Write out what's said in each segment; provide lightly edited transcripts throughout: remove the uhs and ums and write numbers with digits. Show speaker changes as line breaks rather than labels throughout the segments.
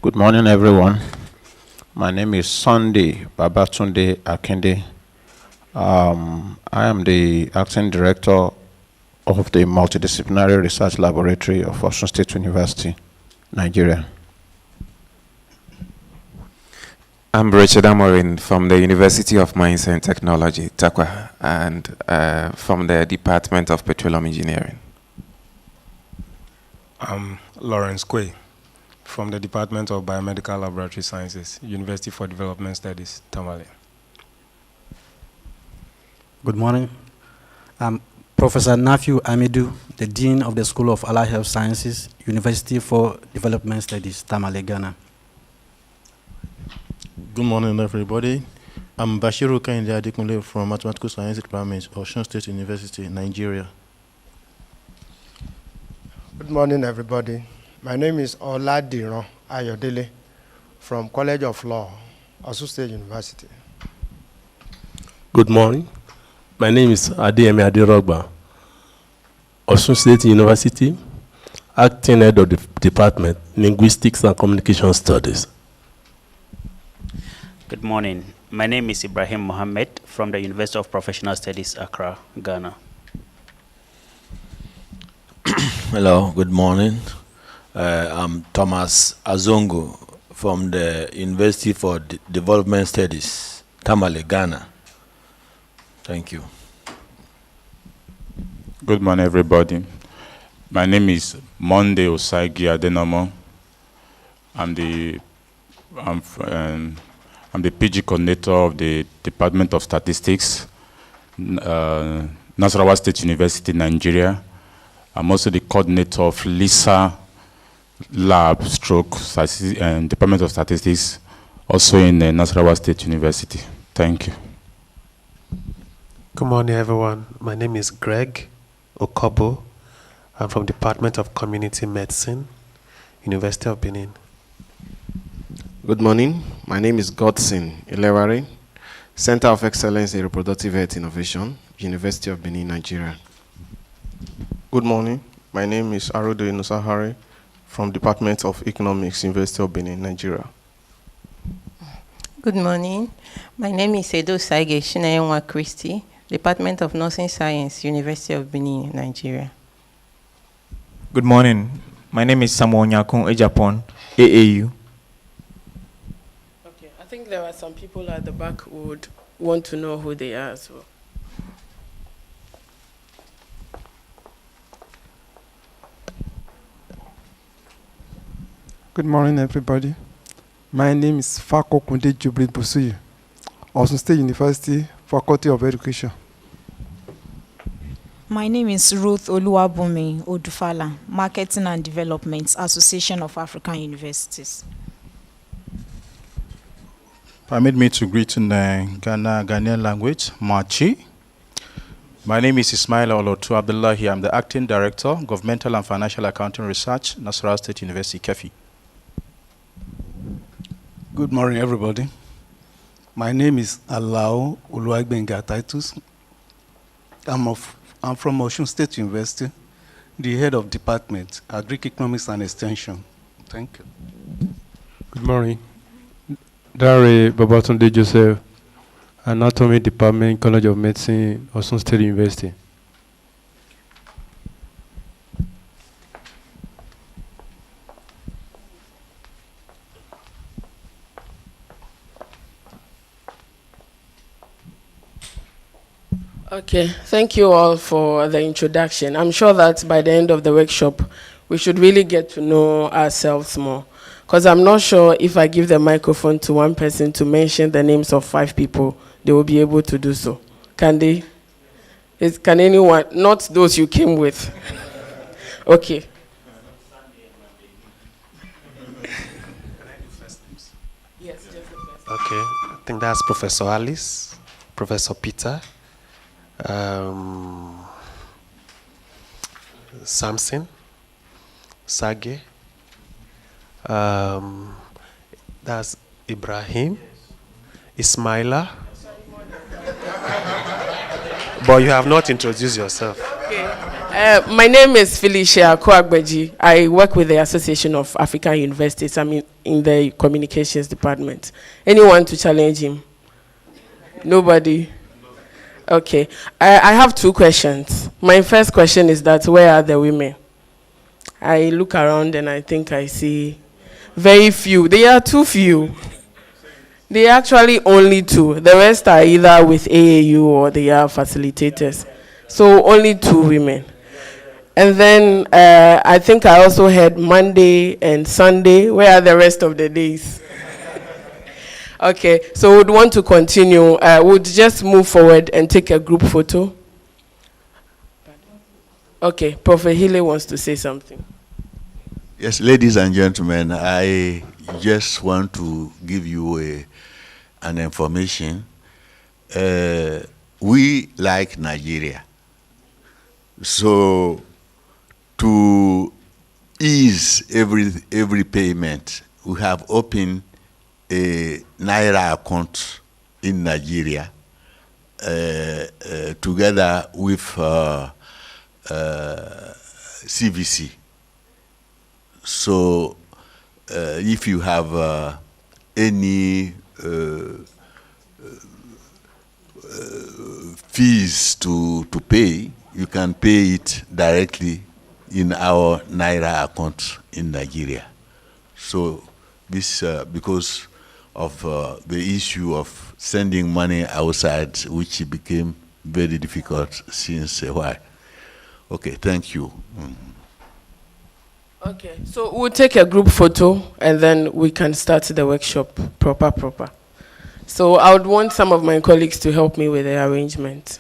Good morning, everyone. My name is Sunday Babatunde Akinde. I am the acting director of the Multidisciplinary Research Laboratory of Osun State University, Nigeria.
I'm Richard Amorin from the University of Mines and Technology, Accra, and from the Department of Petroleum Engineering.
I'm Lawrence Quay from the Department of Biomedical Laboratory Sciences, University for Development Studies, Tamale.
Good morning. I'm Professor Nafiu Amidou, the Dean of the School of Allied Health Sciences, University for Development Studies, Tamale, Ghana.
Good morning, everybody. I'm Bashiru Kainde Adekunle from Mathematical Science Department, Osun State University, Nigeria.
Good morning, everybody. My name is Oladiran Ayodele from College of Law, Osun State University.
Good morning. My name is Adeyemi Aderogba, Osun State University, acting head of the Department, Linguistics and Communication Studies.
Good morning. My name is Ibrahim Mohammed from the University of Professional Studies, Accra, Ghana.
Hello, good morning. I'm Thomas Azongo from the University for Development Studies, Tamale, Ghana. Thank you.
Good morning, everybody. My name is Monday Osaigi Adenomo. I'm the PG coordinator of the Department of Statistics, Nasarawa State University, Nigeria. I'm also the coordinator of LISA Lab and Department of Statistics, also in Nasarawa State University. Thank you.
Good morning, everyone. My name is Greg Okobo. I'm from Department of Community Medicine, University of Benin.
Good morning. My name is Godson Ilewari, Center of Excellence in Reproductive Health Innovation, University of Benin, Nigeria.
Good morning. My name is Arodo Inusahari from Department of Economics, University of Benin, Nigeria.
Good morning. My name is Edo Saige Shinayenwa Christie, Department of Nursing Science, University of Benin, Nigeria.
Good morning. My name is Samuel Nyakun Ejapon, AAU.
Okay, I think there are some people at the back who would want to know who they are as well.
Good morning, everybody. My name is Fako Kunde Jubril Busuyi, Osun State University, Faculty of Education.
My name is Ruth Oluwabumi Odufala, Marketing and Development, Association of African Universities.
Permit me to greet in the Ghanaian language, Machi. My name is Ismail Olotu Abdullahi. I'm the Acting Director, Governmental and Financial Accounting Research, Nasarawa State University, Kefi.
Good morning, everybody. My name is Alao Uluagbenga Titus. I'm from Osun State University, the head of Department, Agric Economics and Extension. Thank you.
Good morning. Dare Babatunde Joseph, Anatomy Department, College of Medicine, Osun State University.
Okay, thank you all for the introduction. I'm sure that by the end of the workshop, we should really get to know ourselves more. Because I'm not sure if I give the microphone to one person to mention the names of 5 people, they will be able to do so. Can they? Can anyone? Not those you came with. Okay.
Can I do first names?
Yes, just the first.
Okay, I think that's Professor Alice, Professor Peter, Samson, Sage, that's Ibrahim, Ismaila. But you have not introduced yourself.
Okay. My name is Felicia Koagbeji. I work with the Association of African Universities. I'm in the communications department. Anyone to challenge him? Nobody? Okay. I have two questions. My first question is that where are the women? I look around and I think I see very few. They are too few. They are actually only two. The rest are either with AAU or they are facilitators. So only two women. And then I think I also had Monday and Sunday. Where are the rest of the days? Okay, so we'd want to continue. We'd just move forward and take a group photo. Okay, Prophet Healy wants to say something.
Yes, ladies and gentlemen, I just want to give you an information. We like Nigeria. So to ease every payment, we have opened a Naira account in Nigeria together with CVC. So if you have any fees to pay, you can pay it directly in our Naira account in Nigeria. So this, because of the issue of sending money outside, which became very difficult since a while. Okay, thank you.
Okay, so we'll take a group photo and then we can start the workshop proper. So I would want some of my colleagues to help me with the arrangement.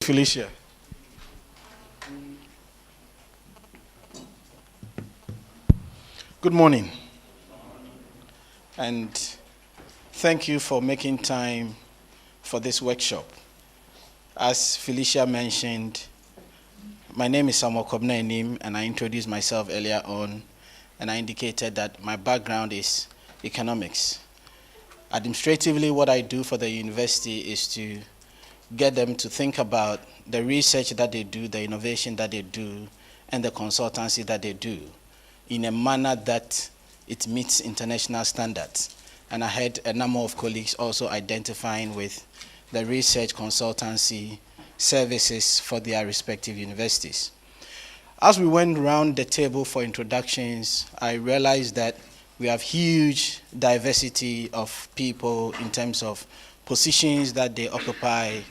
Felicia. Good morning. And thank you for making time for this workshop. As Felicia mentioned, my name is Samuel Kobna-Enim, and I introduced myself earlier on, and I indicated that my background is economics. Administratively, what I do for the university is to get them to think about the research that they do, the innovation that they do, and the consultancy that they do in a manner that it meets international standards. And I had a number of colleagues also identifying with the research consultancy services for their respective universities. As we went around the table for introductions, I realized that we have huge diversity of people in terms of positions that they occupy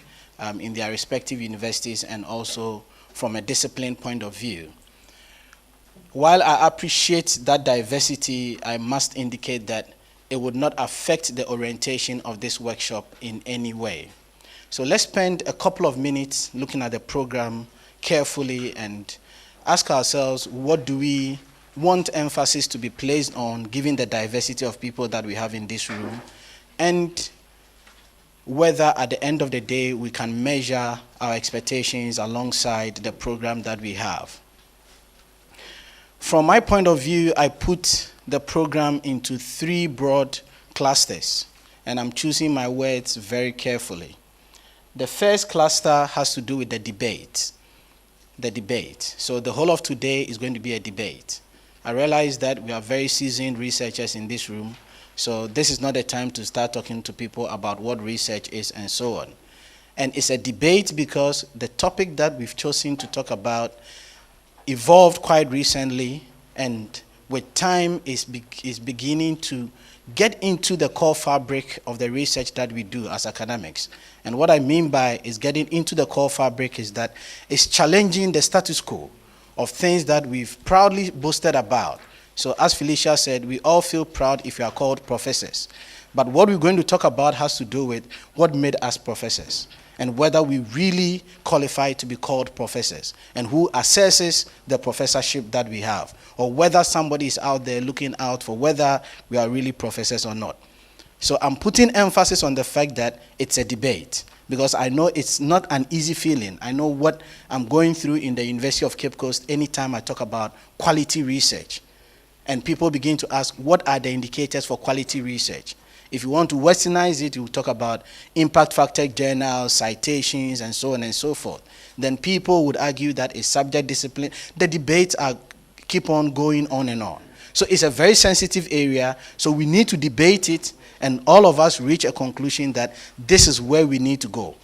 in their respective universities, and also from a discipline point of view. While I appreciate that diversity, I must indicate that it would not affect the orientation of this workshop in any way. So let's spend a couple of minutes looking at the program carefully and ask ourselves, what do we want emphasis to be placed on given the diversity of people that we have in this room, and whether at the end of the day we can measure our expectations alongside the program that we have. From my point of view, I put the program into 3 broad clusters, and I'm choosing my words very carefully. The first cluster has to do with the debate. The debate. So the whole of today is going to be a debate. I realize that we are very seasoned researchers in this room, so this is not a time to start talking to people about what research is and so on. And it's a debate because the topic that we've chosen to talk about evolved quite recently, and with time is beginning to get into the core fabric of the research that we do as academics. And what I mean by is getting into the core fabric is that it's challenging the status quo of things that we've proudly boasted about. So as Felicia said, we all feel proud if we are called professors. But what we're going to talk about has to do with what made us professors, and whether we really qualify to be called professors, and who assesses the professorship that we have, or whether somebody is out there looking out for whether we are really professors or not. So I'm putting emphasis on the fact that it's a debate, because I know it's not an easy feeling. I know what I'm going through in the University of Cape Coast anytime I talk about quality research. And people begin to ask, what are the indicators for quality research? If you want to westernize it, you talk about impact factor journals, citations, and so on and so forth. Then people would argue that it's subject discipline. The debates keep on going on and on. So it's a very sensitive area, so we need to debate it, and all of us reach a conclusion that this is where we need to go.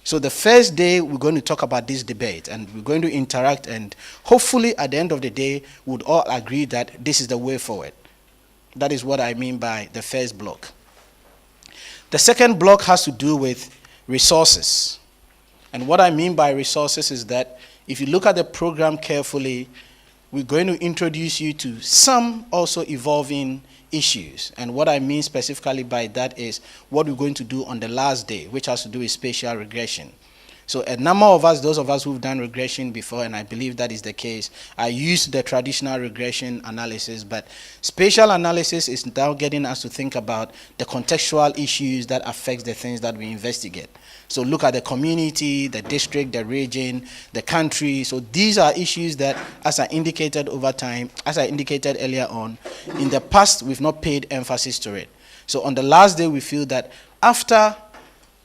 So the first day, we're going to talk about this debate, and we're going to interact, and hopefully at the end of the day, we would all agree that this is the way forward. That is what I mean by the first block. The second block has to do with resources. And what I mean by resources is that if you look at the program carefully, we're going to introduce you to some also evolving issues. And what I mean specifically by that is what we're going to do on the last day, which has to do with spatial regression. So a number of us, those of us who've done regression before, and I believe that is the case, I used the traditional regression analysis, but spatial analysis is now getting us to think about the contextual issues that affect the things that we investigate. So look at the community, the district, the region, the country. So these are issues that, as I indicated over time, as I indicated earlier on, in the past we've not paid emphasis to it. So on the last day, we feel that after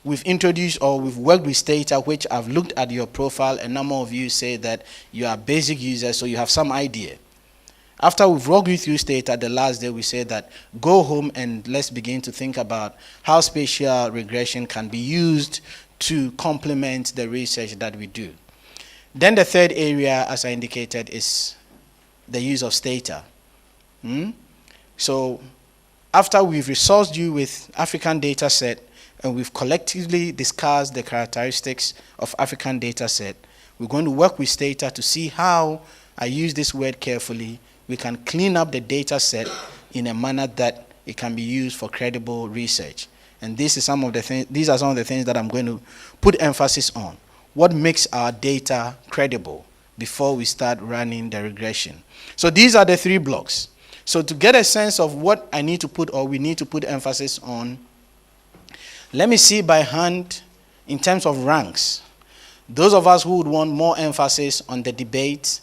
we've introduced or we've worked with Stata, which I've looked at your profile, a number of you say that you are basic users, so you have some idea. After we've walked you through Stata, the last day we say that go home and let's begin to think about how spatial regression can be used to complement the research that we do. Then the third area, as I indicated, is the use of Stata. So after we've resourced you with African data set, and we've collectively discussed the characteristics of African data set, we're going to work with Stata to see how, I use this word carefully, we can clean up the data set in a manner that it can be used for credible research. And these are some of the things that I'm going to put emphasis on.
what makes our data credible before we start running the regression. So these are the 3 blocks. So to get a sense of what I need to put or we need to put emphasis on, let me see by hand in terms of ranks. Those of us who would want more emphasis on the debate,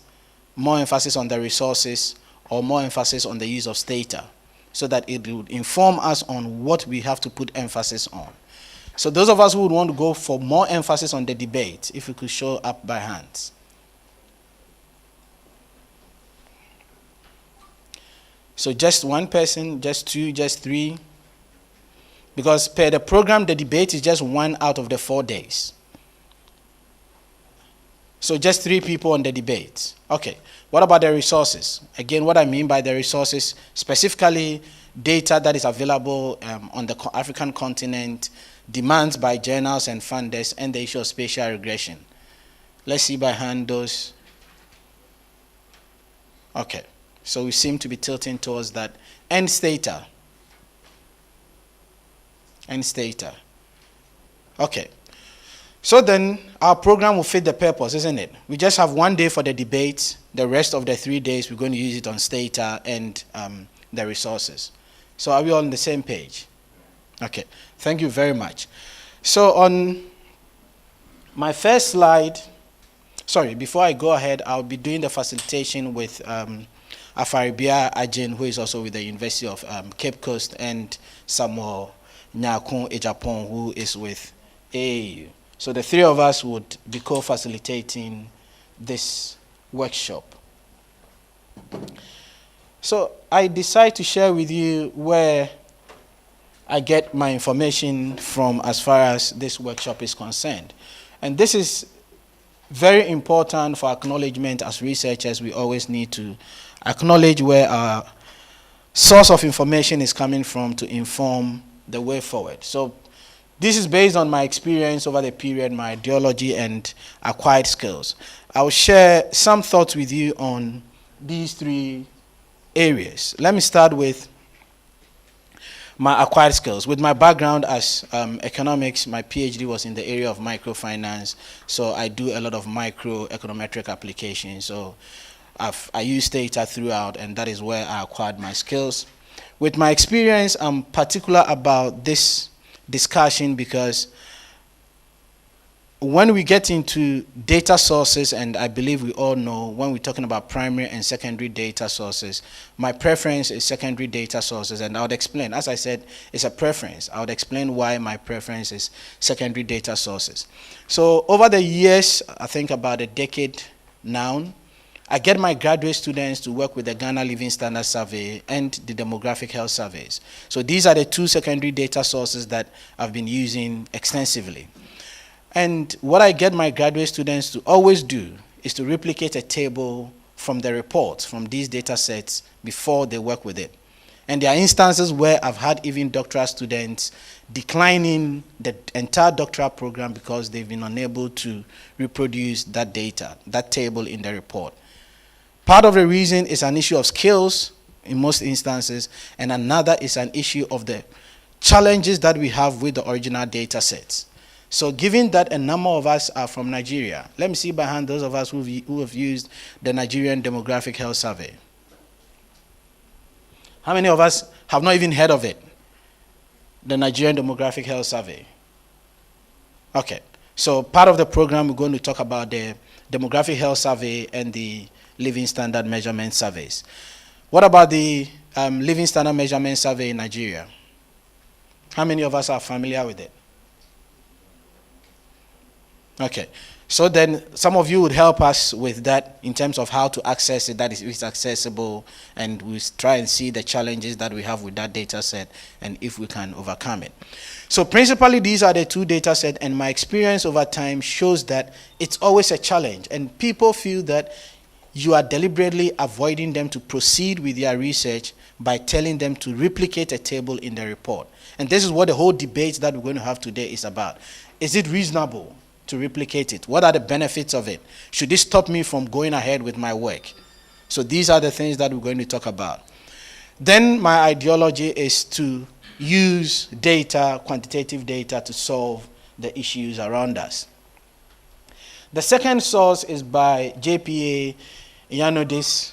more emphasis on the resources, or more emphasis on the use of data, so that it would inform us on what we have to put emphasis on. So those of us who would want to go for more emphasis on the debate, if we could show up by hands. So just 1 person, just 2, just 3. Because per the program, the debate is just 1 out of the 4 days. So just 3 people on the debate. Okay, what about the resources? Again, what I mean by the resources, specifically data that is available on the African continent, demands by journals and funders, and the issue of spatial regression. Let's see by hand those. Okay, so we seem to be tilting towards that. End data. Okay. So then our program will fit the purpose, isn't it? We just have 1 day for the debate. The rest of the 3 days, we're going to use it on data and the resources. So are we all on the same page? Okay. Thank you very much. So on my first slide, sorry, before I go ahead, I'll be doing the facilitation with Afaribia Ajin, who is also with the University of Cape Coast, and Samuel Nyakun Ejapon, who is with AAU. So the 3 of us would be co-facilitating this workshop. So I decide to share with you where I get my information from as far as this workshop is concerned. And this is very important for acknowledgement. As researchers, we always need to acknowledge where our source of information is coming from to inform the way forward. So this is based on my experience over the period, my ideology, and acquired skills. I'll share some thoughts with you on these 3 areas. Let me start with my acquired skills. With my background as economics, my PhD was in the area of microfinance, so I do a lot of microeconometric applications. So I use data throughout, and that is where I acquired my skills. With my experience, I'm particular about this discussion because when we get into data sources, and I believe we all know when we're talking about primary and secondary data sources, my preference is secondary data sources, and I would explain. As I said, it's a preference. I would explain why my preference is secondary data sources. So over the years, I think about a decade now, I get my graduate students to work with the Ghana Living Standard Survey and the Demographic Health Surveys. So these are the 2 secondary data sources that I've been using extensively. And what I get my graduate students to always do is to replicate a table from the reports, from these data sets, before they work with it. And there are instances where I've had even doctoral students declining the entire doctoral program because they've been unable to reproduce that data, that table in the report. Part of the reason is an issue of skills in most instances, and another is an issue of the challenges that we have with the original data sets. So given that a number of us are from Nigeria, let me see by hand those of us who have used the Nigerian Demographic Health Survey. How many of us have not even heard of it? The Nigerian Demographic Health Survey. Okay, so part of the program we're going to talk about the Demographic Health Survey and the Living Standard Measurement Surveys. What about the Living Standard Measurement Survey in Nigeria? How many of us are familiar with it? Okay, so then some of you would help us with that in terms of how to access it, that is accessible, and we try and see the challenges that we have with that data set and if we can overcome it. So principally, these are the 2 data sets, and my experience over time shows that it's always a challenge, and people feel that you are deliberately avoiding them to proceed with their research by telling them to replicate a table in the report. And this is what the whole debate that we're going to have today is about. Is it reasonable to replicate it? What are the benefits of it? Should this stop me from going ahead with my work? So these are the things that we're going to talk about. Then my ideology is to use data, quantitative data, to solve the issues around us. The second source is by JPA Yanodis,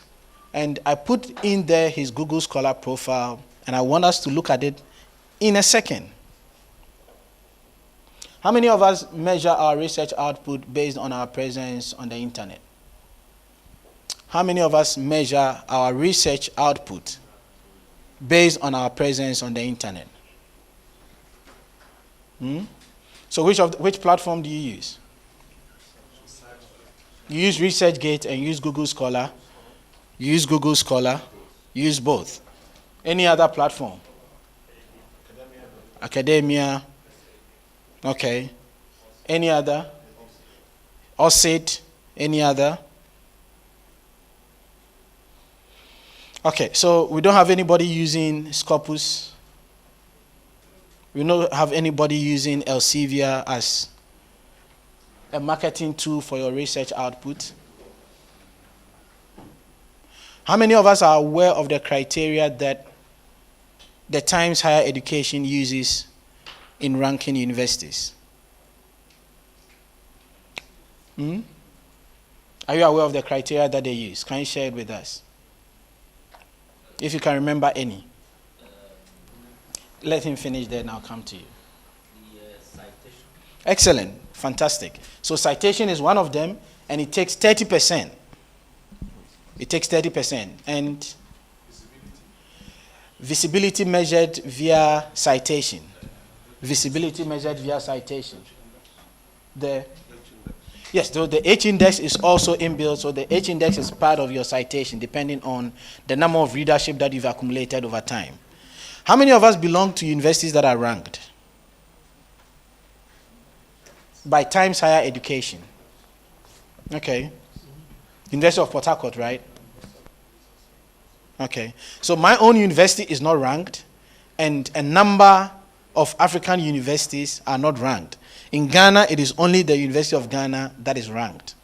and I put in there his Google Scholar profile, and I want us to look at it in a second. How many of us measure our research output based on our presence on the internet? How many of us measure our research output based on our presence on the internet? So which platform do you use? You use ResearchGate and use Google Scholar. You use Google Scholar. You use both. Any other platform? Academia. Okay. Any other? OSIT. Any other? Okay, so we don't have anybody using Scopus. We don't have anybody using Elsevier as a marketing tool for your research output. How many of us are aware of the criteria that the Times Higher Education uses in ranking universities? Are you aware of the criteria that they use? Can you share it with us? If you can remember any. Let him finish there and I'll come to you. Excellent. Fantastic. So citation is one of them, and it takes 30%. It takes 30%. And visibility measured via citation. Visibility measured via citation. Yes, so the H-index is also inbuilt, so the H-index is part of your citation, depending on the number of readership that you've accumulated over time. How many of us belong to universities that are ranked by Times Higher Education? Okay. University of Port Harcourt, right? Okay. So my own university is not ranked, and a number of African universities are not ranked. In Ghana, it is only the University of Ghana that is ranked.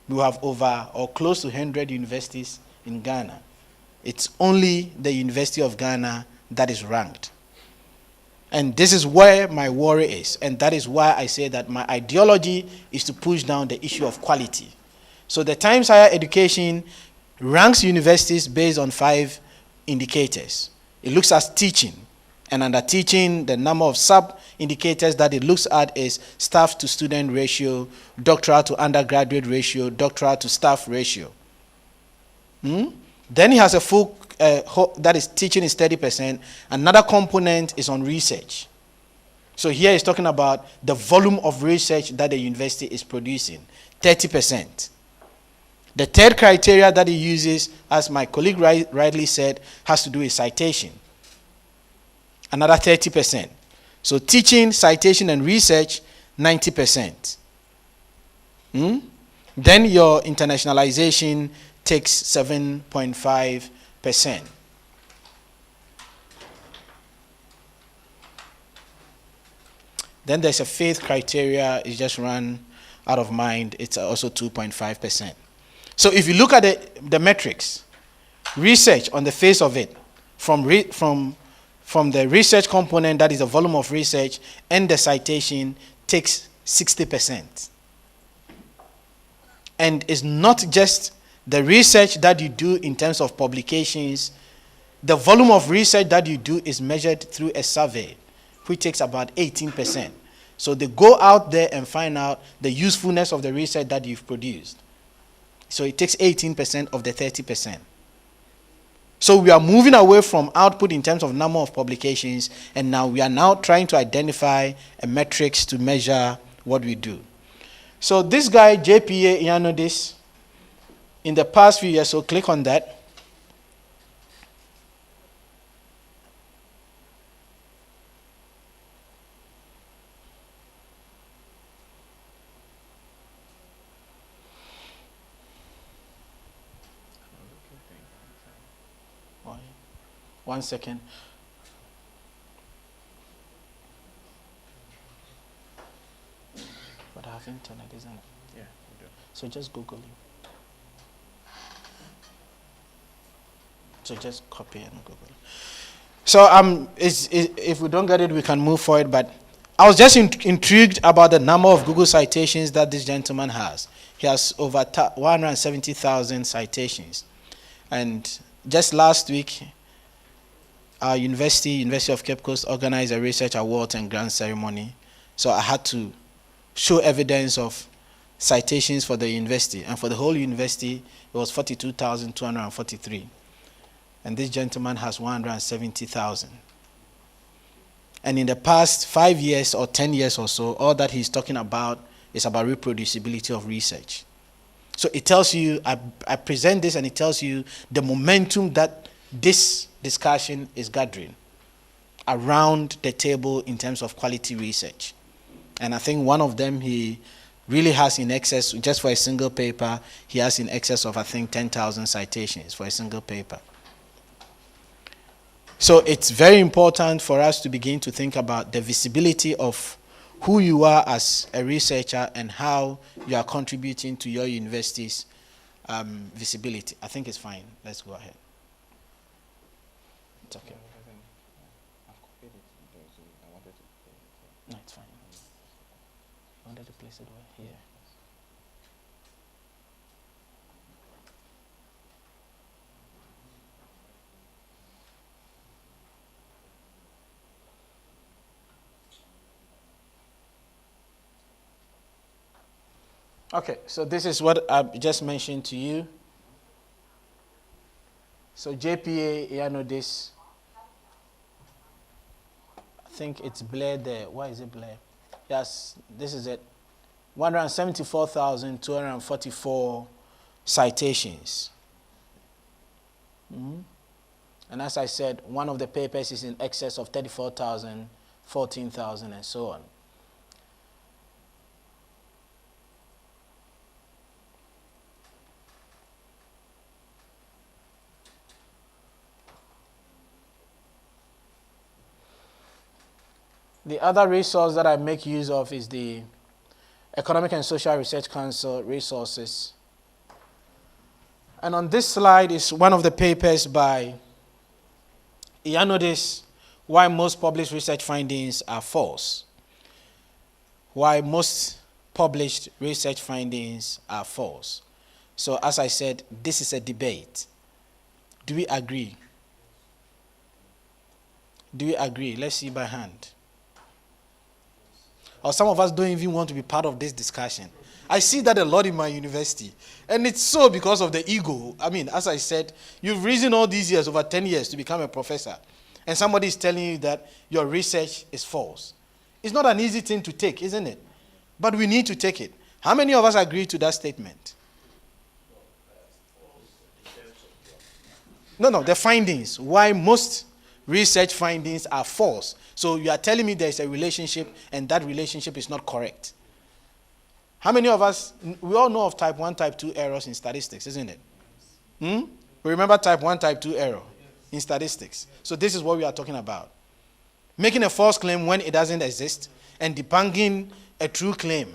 We have over or close to 100 universities in Ghana. It's only the University of Ghana that is ranked. And this is where my worry is. And that is why I say that my ideology is to push down the issue of quality. So the Times Higher Education ranks universities based on 5 indicators. It looks at teaching. And under teaching, the number of sub-indicators that it looks at is staff to student ratio, doctoral to undergraduate ratio, doctoral to staff ratio. Then it has a full, that is teaching is 30%. Another component is on research. So here it's talking about the volume of research that the university is producing, 30%. The third criteria that it uses, as my colleague rightly said, has to do with citation. Another 30%. So teaching, citation, and research, 90%. Then your internationalization takes 7.5%. Then there's a faith criteria, it's just run out of mind, it's also 2.5%. So if you look at the metrics, research on the face of it, from the research component, that is the volume of research, and the citation, takes 60%. And it's not just the research that you do in terms of publications. The volume of research that you do is measured through a survey, which takes about 18%. So they go out there and find out the usefulness of the research that you've produced. So it takes 18% of the 30%. So we are moving away from output in terms of number of publications, and now we are now trying to identify a metrics to measure what we do. So this guy, JPA Yanodis, in the past few years, so click on that. One second. But I have internet, isn't it? Yeah, we do. So just Google it. So just copy and Google it. So if we don't get it, we can move forward. But I was just intrigued about the number of Google citations that this gentleman has. He has over 170,000 citations. And just last week, our University of Cape Coast, organized a research award and grant ceremony. So I had to show evidence of citations for the university. And for the whole university, it was 42,243. And this gentleman has 170,000. And in the past 5 years or 10 years or so, all that he's talking about is about reproducibility of research. So it tells you, I present this and it tells you the momentum that this discussion is gathering around the table in terms of quality research. And I think one of them he really has in excess, just for a single paper, he has in excess of, I think, 10,000 citations for a single paper. So it's very important for us to begin to think about the visibility of who you are as a researcher and how you are contributing to your university's visibility. I think it's fine. Let's go ahead. It's okay. No, it's fine. I wanted to place it here. Okay, so this is what I just mentioned to you. So JPA, you know this. I think it's Blair there. Why is it Blair? Yes, this is it. 174,244 citations. And as I said, one of the papers is in excess of 34,000, 14,000, and so on. The other resource that I make use of is the Economic and Social Research Council resources. And on this slide is one of the papers by Ianodis, Why Most Published Research Findings Are False. Why most published research findings are false. So as I said, this is a debate. Do we agree? Do we agree? Let's see by hand. Or some of us don't even want to be part of this discussion. I see that a lot in my university. And it's so because of the ego. I mean, as I said, you've reasoned all these years, over 10 years, to become a professor. And somebody is telling you that your research is false. It's not an easy thing to take, isn't it? But we need to take it. How many of us agree to that statement? No, the findings. Why most research findings are false. So you are telling me there's a relationship and that relationship is not correct. How many of us, we all know of type 1, type 2 errors in statistics, isn't it? We remember type 1, type 2 error in statistics. So this is what we are talking about. Making a false claim when it doesn't exist and debunking a true claim.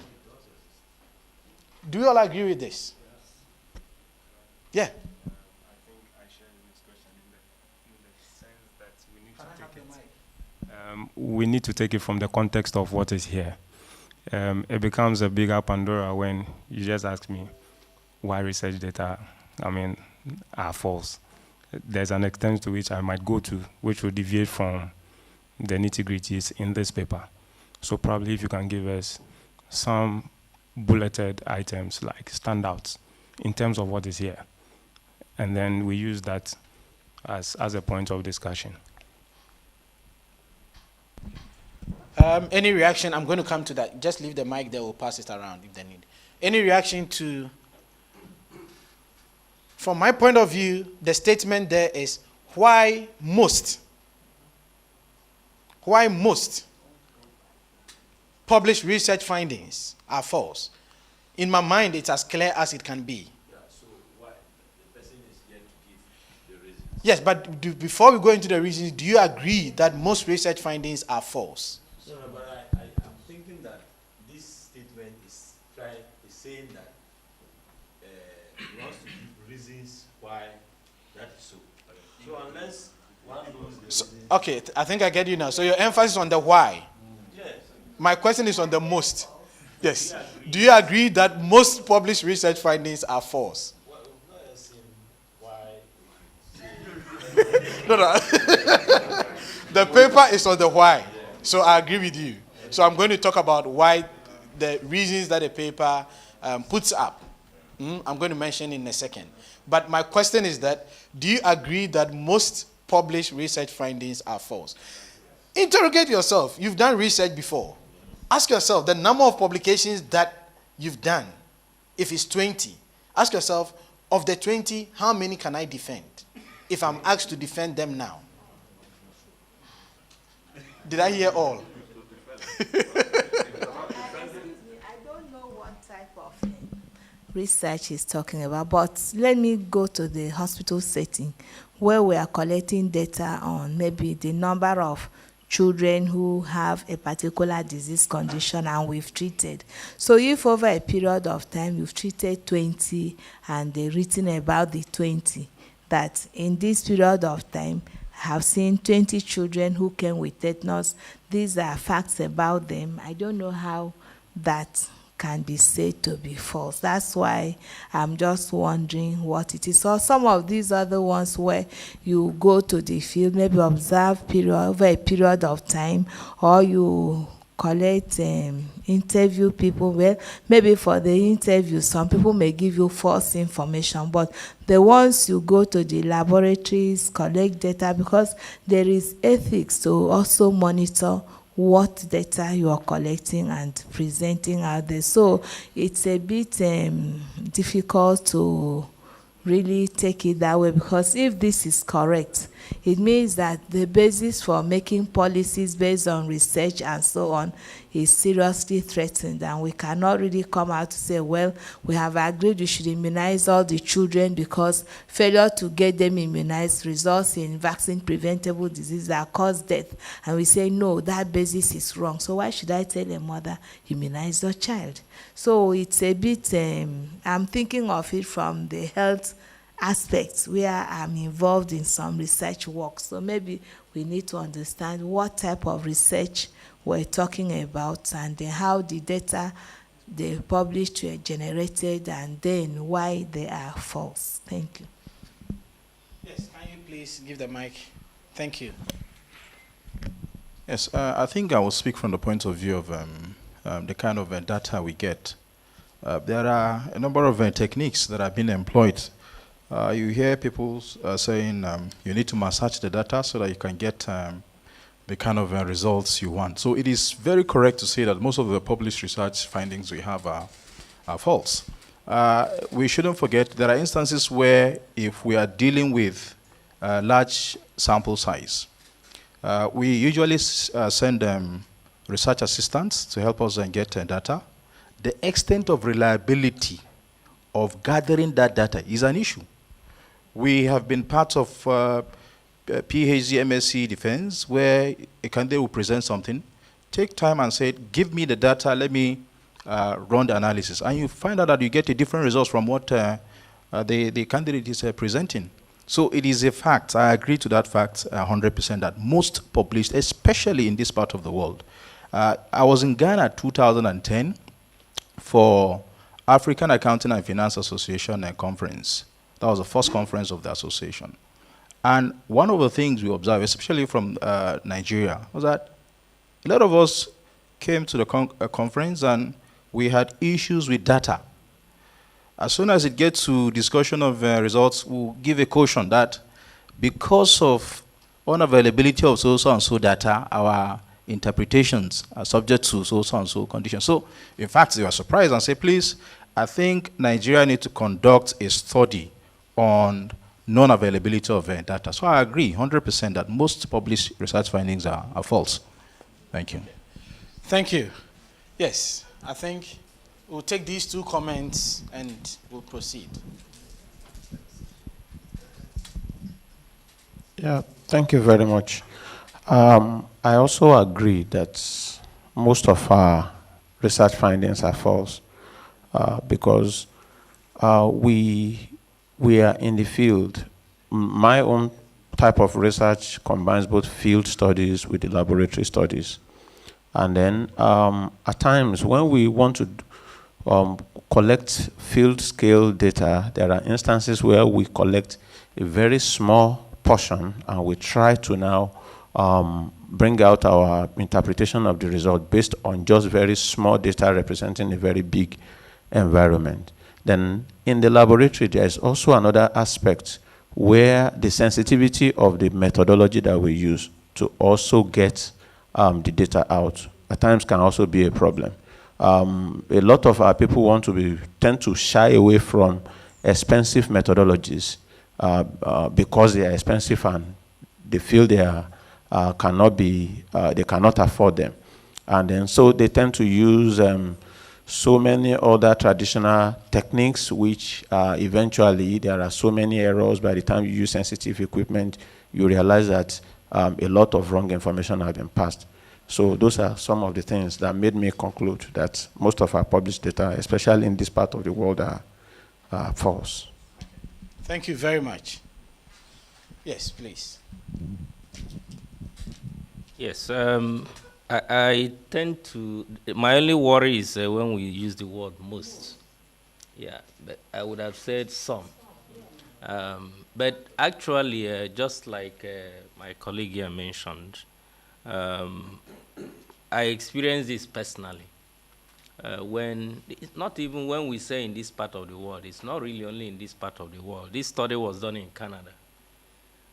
Do you all agree with this? Yeah.
We need to take it from the context of what is here. It becomes a bigger Pandora when you just ask me why research data, are false. There's an extent to which I might go to, which will deviate from the nitty-gritties in this paper. So probably if you can give us some bulleted items like standouts in terms of what is here. And then we use that as a point of discussion.
Any reaction? I'm going to come to that. Just leave the mic there. We'll pass it around if they need. Any reaction to... From my point of view, the statement there is why most published research findings are false. In my mind, it's as clear as it can be.
Yeah, so why? The person is here to give the reasons.
Yes, but before we go into the reasons, do you agree that most research findings are false?
No, but I'm thinking that this statement is saying that he wants to give reasons why that is so. So unless one knows the reasons.
Okay, I think I get you now. So your emphasis on the why.
Yes.
My question is on the most. Yes. Do you agree that most published research findings are false? No. The paper is on the why. So I agree with you. So I'm going to talk about why, the reasons that the paper puts up. I'm going to mention in a second. But my question is that, do you agree that most published research findings are false? Interrogate yourself. You've done research before. Ask yourself the number of publications that you've done. If it's 20, ask yourself, of the 20, how many can I defend? If I'm asked to defend them now. Did I hear all?
I don't know what type of research he's talking about, but let me go to the hospital setting where we are collecting data on maybe the number of children who have a particular disease condition and we've treated. So if over a period of time you've treated 20 and they've written about the 20, that in this period of time have seen 20 children who came with tetanus. These are facts about them. I don't know how that can be said to be false. That's why I'm just wondering what it is. Or some of these other ones where you go to the field, maybe observe over a period of time, or you collect, interview people. Well, maybe for the interview, some people may give you false information, but the ones you go to the laboratories, collect data, because there is ethics to also monitor what data you are collecting and presenting out there. So it's a bit difficult to really take it that way, because if this is correct, it means that the basis for making policies based on research and so on is seriously threatened, and we cannot really come out to say, well, we have agreed we should immunize all the children because failure to get them immunized results in vaccine preventable diseases that cause death, and we say no, that basis is wrong. So why should I tell a mother immunize your child? So it's a bit, I'm thinking of it from the health aspects where I'm involved in some research work. So maybe we need to understand what type of research we're talking about, and then how the data they published were generated, and then why they are false. Thank you.
Yes, can you please give the mic? Thank you.
Yes, I think I will speak from the point of view of the kind of data we get. There are a number of techniques that have been employed. You hear people saying you need to massage the data so that you can get the kind of results you want. So it is very correct to say that most of the published research findings we have are false. We shouldn't forget there are instances where if we are dealing with large sample size, we usually send research assistants to help us get data. The extent of reliability of gathering that data is an issue. We have been part of PhD, MSc defense, where a candidate will present something, take time and say, give me the data, let me run the analysis. And you find out that you get a different result from what the candidate is presenting. So it is a fact, I agree to that fact 100%, that most published, especially in this part of the world. I was in Ghana 2010 for African Accounting and Finance Association conference. That was the first conference of the association. And one of the things we observed, especially from Nigeria, was that a lot of us came to the conference and we had issues with data. As soon as it gets to discussion of results, we'll give a caution that because of unavailability of so and so data, our interpretations are subject to so and so conditions. So, in fact, they were surprised and said, please, I think Nigeria needs to conduct a study on non-availability of data. So I agree 100% that most published research findings are false. Thank you.
Thank you. Yes, I think we'll take these two comments and we'll proceed.
Yeah, thank you very much. I also agree that most of our research findings are false because we are in the field. My own type of research combines both field studies with the laboratory studies. And then at times when we want to collect field scale data, there are instances where we collect a very small portion and we try to now bring out our interpretation of the result based on just very small data representing a very big environment. Then in the laboratory, there is also another aspect where the sensitivity of the methodology that we use to also get the data out at times can also be a problem. A lot of our people tend to shy away from expensive methodologies because they are expensive and they feel they cannot afford them. And then so they tend to use so many other traditional techniques, which eventually there are so many errors. By the time you use sensitive equipment, you realize that a lot of wrong information has been passed. So those are some of the things that made me conclude that most of our published data, especially in this part of the world, are false.
Thank you very much. Yes, please.
Yes, I tend to, my only worry is when we use the word most. Yeah, but I would have said some. But actually, just like my colleague here mentioned, I experienced this personally. Not even when we say in this part of the world, it's not really only in this part of the world. This study was done in Canada.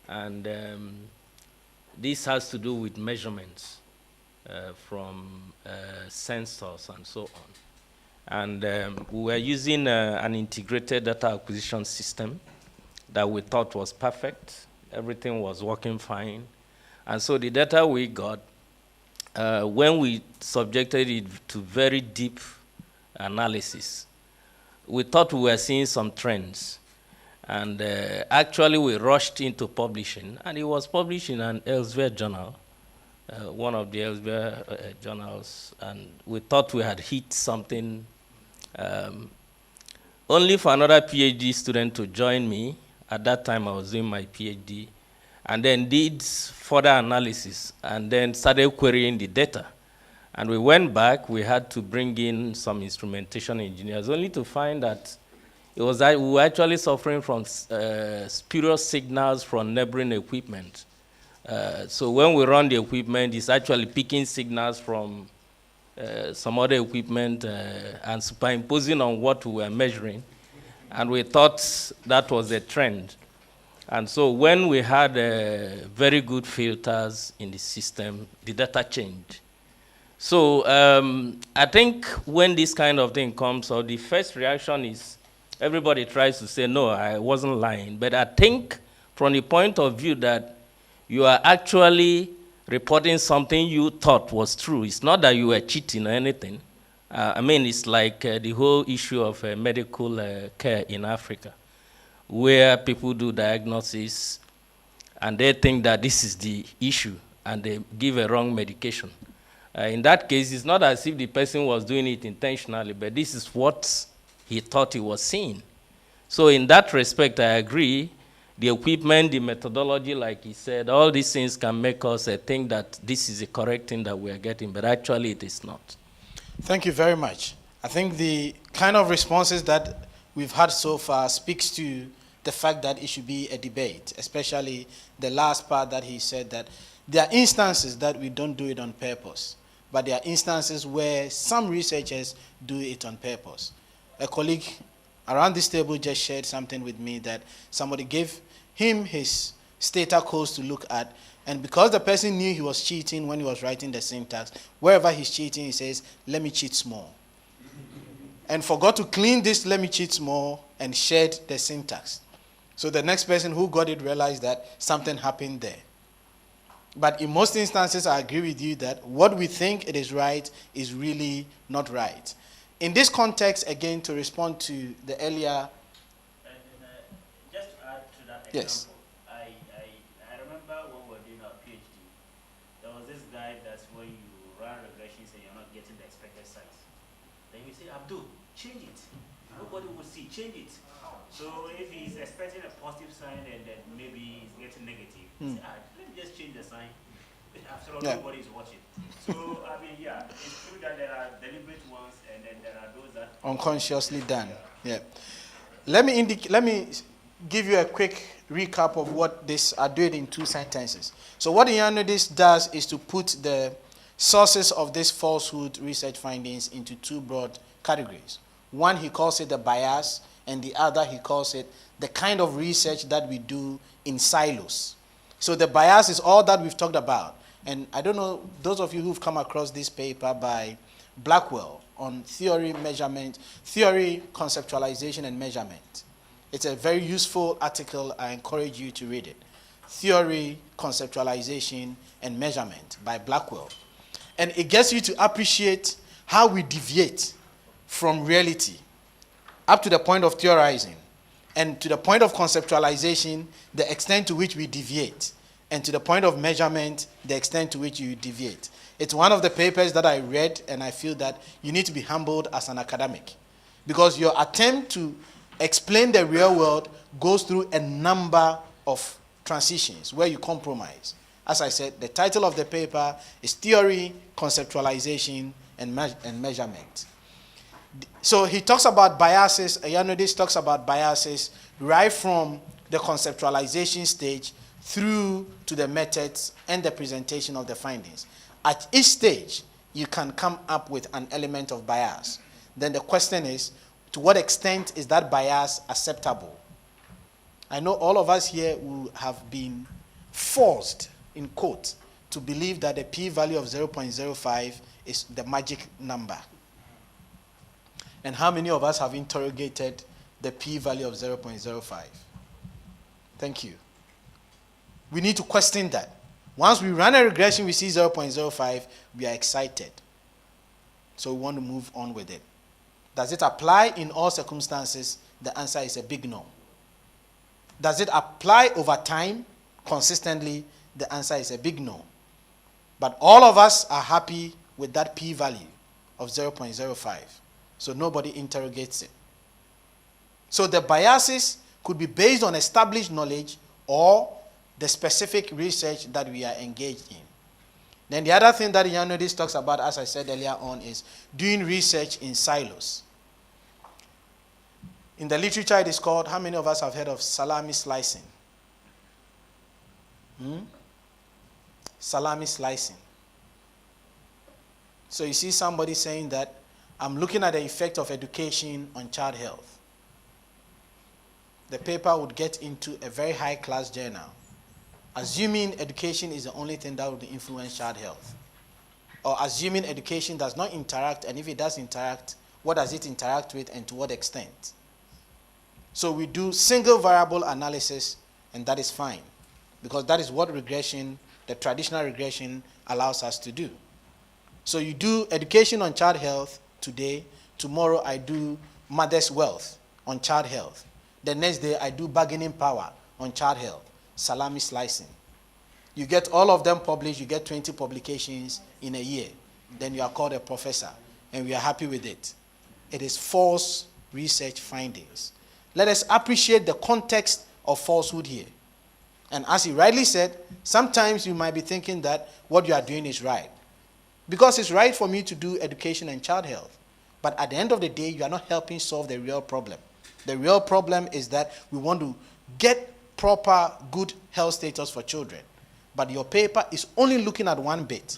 And this has to do with measurements from sensors and so on. And we were using an integrated data acquisition system that we thought was perfect. Everything was working fine. And so the data we got, when we subjected it to very deep analysis, we thought we were seeing some trends. And actually, we rushed into publishing, and it was published in an Elsevier journal, one of the Elsevier journals, and we thought we had hit something, only for another PhD student to join me. At that time, I was doing my PhD, and then did further analysis, and then started querying the data. And we went back, we had to bring in some instrumentation engineers, only to find that we were actually suffering from spurious signals from neighboring equipment. So when we run the equipment, it's actually picking signals from some other equipment and superimposing on what we were measuring. And we thought that was a trend. And so when we had very good filters in the system, the data changed. So I think when this kind of thing comes out, the first reaction is everybody tries to say, no, I wasn't lying. But I think from the point of view that you are actually reporting something you thought was true, it's not that you were cheating or anything. I mean, it's like the whole issue of medical care in Africa, where people do diagnosis and they think that this is the issue and they give a wrong medication. In that case, it's not as if the person was doing it intentionally, but this is what he thought he was seeing. So in that respect, I agree. The equipment, the methodology, like he said, all these things can make us think that this is the correct thing that we are getting, but actually it is not.
Thank you very much. I think the kind of responses that we've had so far speaks to the fact that it should be a debate, especially the last part that he said that there are instances that we don't do it on purpose, but there are instances where some researchers do it on purpose. A colleague around this table just shared something with me that somebody gave him his stata codes to look at, and because the person knew he was cheating when he was writing the syntax, wherever he's cheating, he says, let me cheat small. And forgot to clean this let me cheat small and shared the syntax. So the next person who got it realized that something happened there. But in most instances, I agree with you that what we think it is right is really not right. In this context, again, to respond to the earlier...
just to add to that example,
yes.
I remember when we were doing our PhD, there was this guy that's when you run regressions and you're not getting the expected size. Then you say, Abdul, change it. Nobody will see, change it. So if he's expecting a positive sign and then maybe he's getting negative, you say, let me just change the sign. After all,
Yeah.
nobody is watching. So, I mean, yeah, it's true that there are deliberate ones and then there are those that
Unconsciously done. Yeah. Let me give you a quick recap of what this I do it in 2 sentences. So what this does is to put the sources of this falsehood research findings into 2 broad categories. One, he calls it the bias, and the other, he calls it the kind of research that we do in silos. So the bias is all that we've talked about. And I don't know, those of you who've come across this paper by Blackwell on theory, measurement, theory, conceptualization, and measurement. It's a very useful article. I encourage you to read it. Theory, conceptualization, and measurement by Blackwell. And it gets you to appreciate how we deviate from reality up to the point of theorizing, and to the point of conceptualization, the extent to which we deviate, and to the point of measurement, the extent to which you deviate. It's one of the papers that I read, and I feel that you need to be humbled as an academic, because your attempt to explain the real world goes through a number of transitions where you compromise. As I said, the title of the paper is Theory, Conceptualization, and Measurement. So he talks about biases. Ioannidis talks about biases right from the conceptualization stage through to the methods and the presentation of the findings. At each stage, you can come up with an element of bias. Then the question is, to what extent is that bias acceptable? I know all of us here will have been forced, in quote, to believe that the p-value of 0.05 is the magic number. And how many of us have interrogated the p-value of 0.05? Thank you. We need to question that. Once we run a regression, we see 0.05, we are excited. So we want to move on with it. Does it apply in all circumstances? The answer is a big no. Does it apply over time, consistently? The answer is a big no. But all of us are happy with that p-value of 0.05. So nobody interrogates it. So the biases could be based on established knowledge or the specific research that we are engaged in. Then the other thing that Ioannidis talks about, as I said earlier on, is doing research in silos. In the literature, it is called, how many of us have heard of salami slicing? Salami slicing. So you see somebody saying that, I'm looking at the effect of education on child health. The paper would get into a very high-class journal, assuming education is the only thing that would influence child health. Or assuming education does not interact, and if it does interact, what does it interact with and to what extent? So we do single variable analysis, and that is fine, because that is what regression, the traditional regression, allows us to do. So you do education on child health today, tomorrow I do mother's wealth on child health. The next day I do bargaining power on child health, salami slicing. You get all of them published, you get 20 publications in a year. Then you are called a professor, and we are happy with it. It is false research findings. Let us appreciate the context of falsehood here. And as he rightly said, sometimes you might be thinking that what you are doing is right. Because it's right for me to do education and child health. But at the end of the day, you are not helping solve the real problem. The real problem is that we want to get proper, good health status for children. But your paper is only looking at one bit.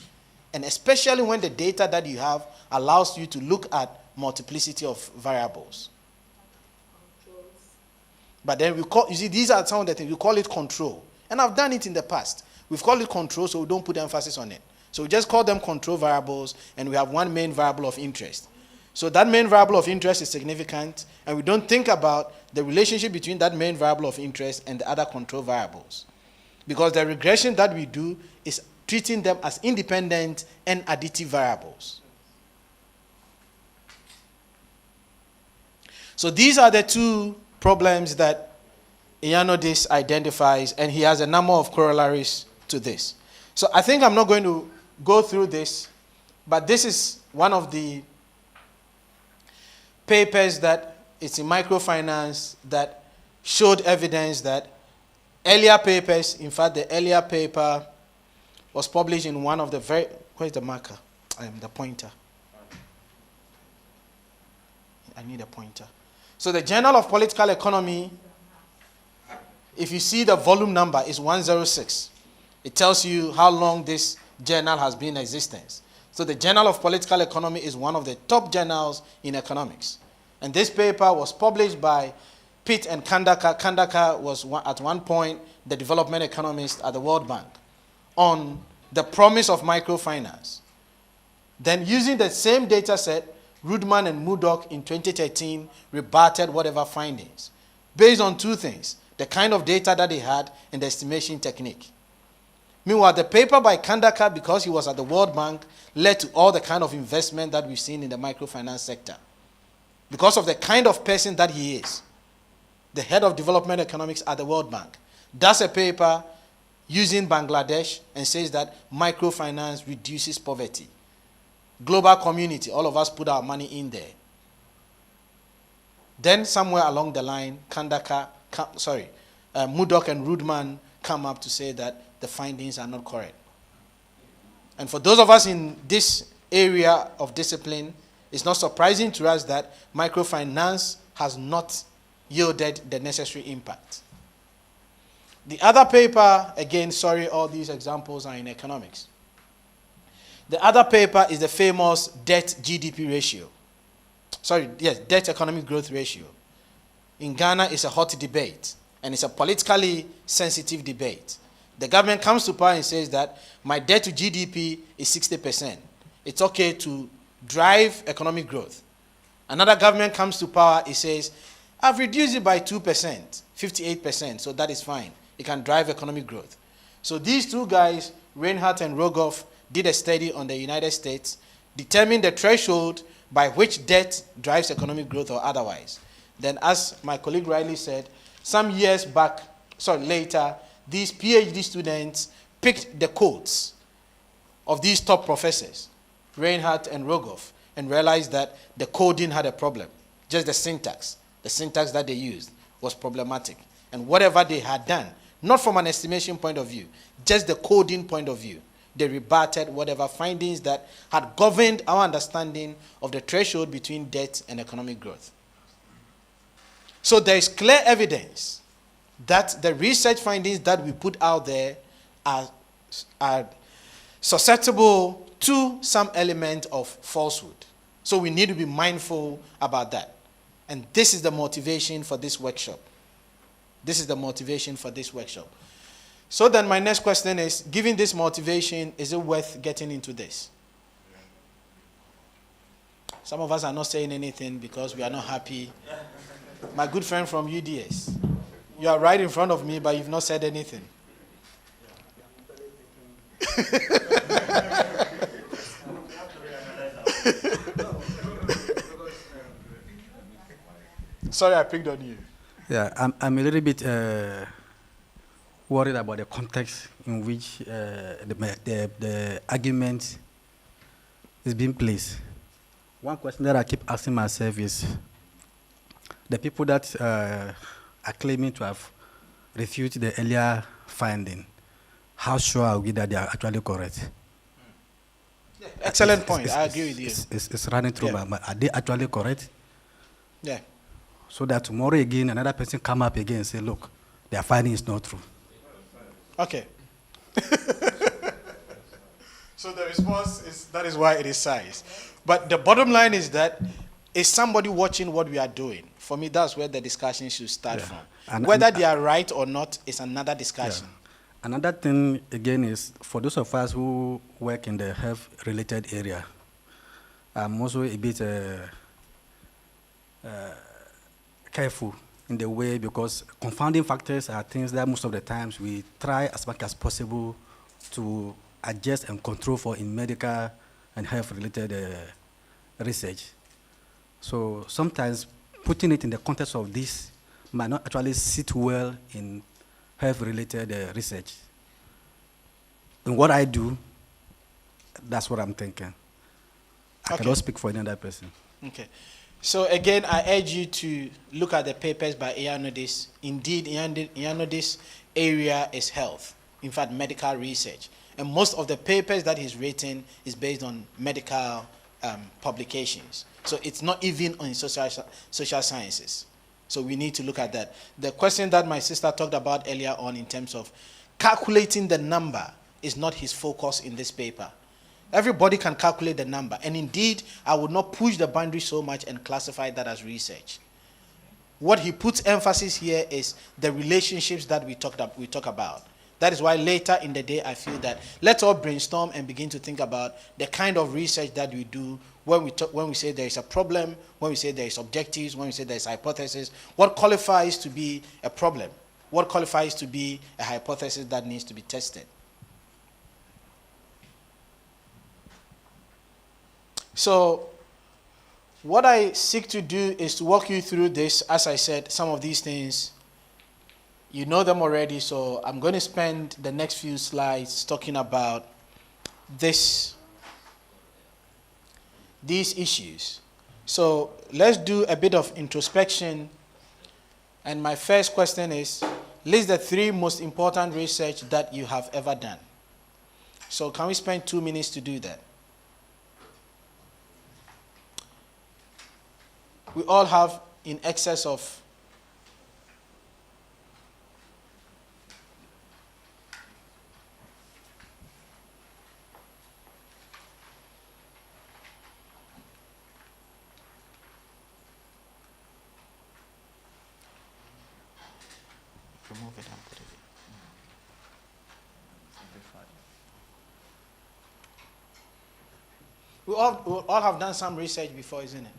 And especially when the data that you have allows you to look at multiplicity of variables. But then we call, you see, these are some of the things, we call it control. And I've done it in the past. We've called it control, so we don't put emphasis on it. So we just call them control variables, and we have one main variable of interest. So that main variable of interest is significant, and we don't think about the relationship between that main variable of interest and the other control variables. Because the regression that we do is treating them as independent and additive variables. So these are the 2 problems that Ioannidis identifies, and he has a number of corollaries to this. So I think I'm not going to go through this, but this is one of the papers that it's in microfinance that showed evidence that earlier papers, in fact the earlier paper was published in one of the very, where's the marker? The pointer. I need a pointer. So the Journal of Political Economy, if you see the volume number, is 106. It tells you how long this journal has been in existence. So the Journal of Political Economy is one of the top journals in economics. And this paper was published by Pitt and Kandaka. Kandaka was at one point the development economist at the World Bank on the promise of microfinance. Then using the same data set, Rudman and Murdoch in 2013 rebutted whatever findings based on two things: the kind of data that they had and the estimation technique. Meanwhile, the paper by Kandaka, because he was at the World Bank, led to all the kind of investment that we've seen in the microfinance sector. Because of the kind of person that he is, the head of development economics at the World Bank, does a paper using Bangladesh and says that microfinance reduces poverty. Global community, all of us put our money in there. Then somewhere along the line, Murdoch and Rudman come up to say that the findings are not correct. And for those of us in this area of discipline, it's not surprising to us that microfinance has not yielded the necessary impact. The other paper, again, sorry, all these examples are in economics. The other paper is the famous debt-GDP ratio. Debt-economic growth ratio. In Ghana, it's a hot debate, and it's a politically sensitive debate. The government comes to power and says that my debt to GDP is 60%. It's okay to drive economic growth. Another government comes to power, it says, I've reduced it by 2%, 58%, so that is fine. It can drive economic growth. So these two guys, Reinhardt and Rogoff, did a study on the United States, determined the threshold by which debt drives economic growth or otherwise. Then, as my colleague Riley said, some years later, these PhD students picked the codes of these top professors, Reinhardt and Rogoff, and realized that the coding had a problem. Just the syntax that they used was problematic. And whatever they had done, not from an estimation point of view, just the coding point of view, they rebutted whatever findings that had governed our understanding of the threshold between debt and economic growth. So there is clear evidence that the research findings that we put out there are susceptible to some element of falsehood. So we need to be mindful about that. And this is the motivation for this workshop. So then my next question is, given this motivation, is it worth getting into this? Some of us are not saying anything because we are not happy. My good friend from UDS, you are right in front of me, but you've not said anything. Sorry, I picked on you.
Yeah, I'm a little bit worried about the context in which the argument is being placed. One question that I keep asking myself is, the people that are claiming to have refuted the earlier finding, how sure are we that they are actually correct?
Yeah, excellent point. I agree with you.
It's running through my mind. Are they actually correct?
Yeah.
So that tomorrow again, another person come up again and say, look, their finding is not true.
Okay. So the response is, that is why it is size. But the bottom line is that, is somebody watching what we are doing? For me, that's where the discussion should start from. And whether they are right or not is another discussion.
Yeah. Another thing, again, is for those of us who work in the health-related area, I'm also a bit careful in the way, because confounding factors are things that most of the times we try as much as possible to adjust and control for in medical and health-related research. So sometimes putting it in the context of this might not actually sit well in health-related research. In what I do, that's what I'm thinking. I cannot speak for any other person.
Okay. So again, I urge you to look at the papers by Ioannidis. Indeed, Ioannidis' area is health, in fact, medical research. And most of the papers that he's written is based on medical publications. So it's not even on social sciences. So we need to look at that. The question that my sister talked about earlier on in terms of calculating the number is not his focus in this paper. Everybody can calculate the number. And indeed, I would not push the boundary so much and classify that as research. What he puts emphasis here is the relationships that we talk about. That is why later in the day I feel that let's all brainstorm and begin to think about the kind of research that we do when we say there is a problem, when we say there is objectives, when we say there is hypothesis. What qualifies to be a problem? What qualifies to be a hypothesis that needs to be tested? So what I seek to do is to walk you through this. As I said, some of these things, you know them already, so I'm going to spend the next few slides talking about these issues. So let's do a bit of introspection. And my first question is, list the 3 most important research that you have ever done. So can we spend 2 minutes to do that? We all have in excess of remove it and put it in. We all have done some research before, isn't it?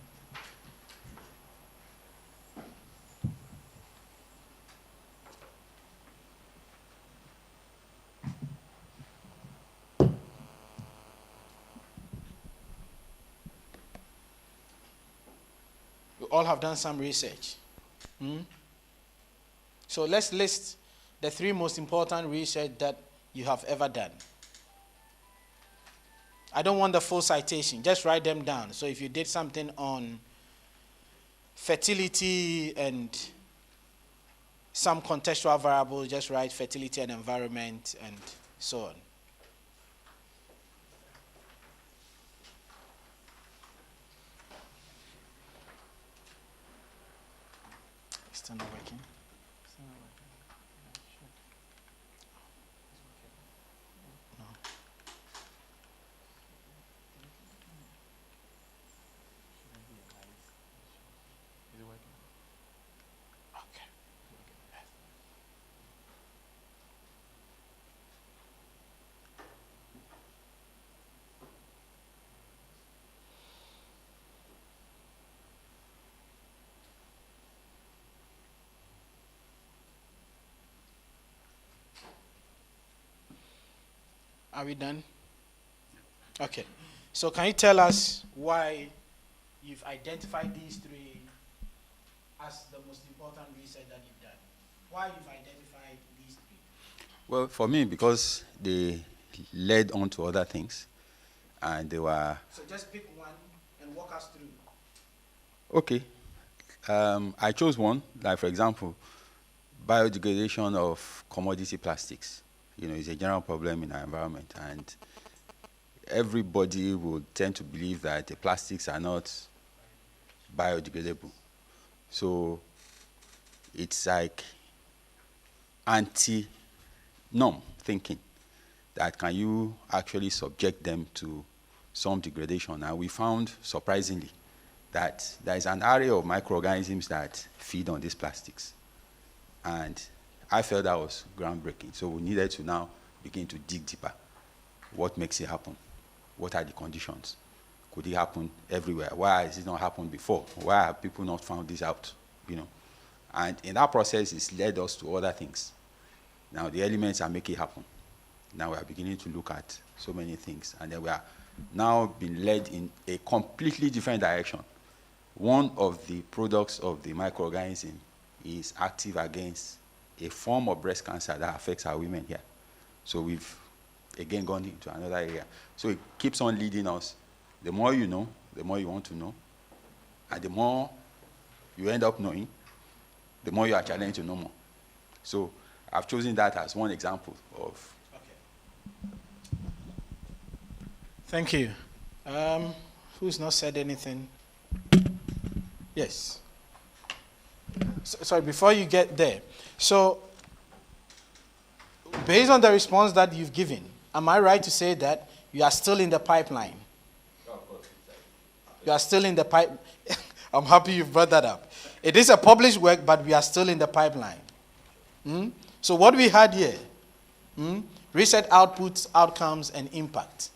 We all have done some research. So let's list the 3 most important research that you have ever done. I don't want the full citation. Just write them down. So if you did something on fertility and some contextual variable, just write fertility and environment and so on. It's still not working. Are we done? Okay. So can you tell us why you've identified these 3 as the most important research that you've done? Why you've identified these 3?
Well, for me, because they led on to other things, and they were...
So just pick one and walk us through.
Okay. I chose one, like for example, biodegradation of commodity plastics. You know, it's a general problem in our environment, and everybody would tend to believe that the plastics are not biodegradable. So it's like anti-norm thinking that can you actually subject them to some degradation. And we found, surprisingly, that there is an array of microorganisms that feed on these plastics. And I felt that was groundbreaking. So we needed to now begin to dig deeper. What makes it happen? What are the conditions? Could it happen everywhere? Why has it not happened before? Why have people not found this out? You know, and in that process, it's led us to other things. Now the elements that make it happen. Now we are beginning to look at so many things, and then we are now being led in a completely different direction. One of the products of the microorganism is active against a form of breast cancer that affects our women here. So we've again gone into another area. So it keeps on leading us. The more you know, the more you want to know. And the more you end up knowing, the more you are challenged to know more. So I've chosen that as one example of...
Okay. Thank you. Who's not said anything? Yes. Sorry, before you get there. So, based on the response that you've given, am I right to say that you are still in the pipeline? You are still in the pipe. I'm happy you've brought that up. It is a published work, but we are still in the pipeline. So what we had here, research outputs, outcomes, and impact.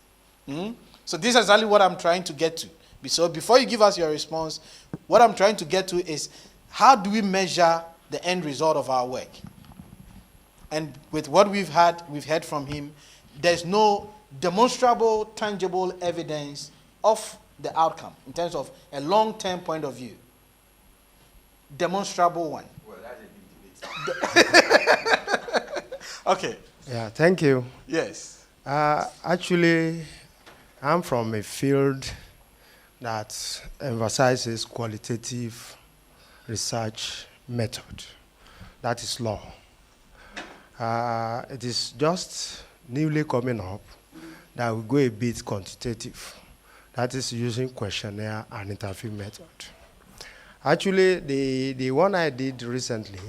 So this is exactly what I'm trying to get to. So before you give us your response, what I'm trying to get to is how do we measure the end result of our work? And with what we've heard from him, there's no demonstrable, tangible evidence of the outcome in terms of a long-term point of view. Demonstrable one.
Well, that's a big debate.
Okay.
Yeah, thank you.
Yes.
Actually, I'm from a field that emphasizes qualitative research method. That is law. It is just newly coming up that we go a bit quantitative. That is using questionnaire and interview method. Actually, the one I did recently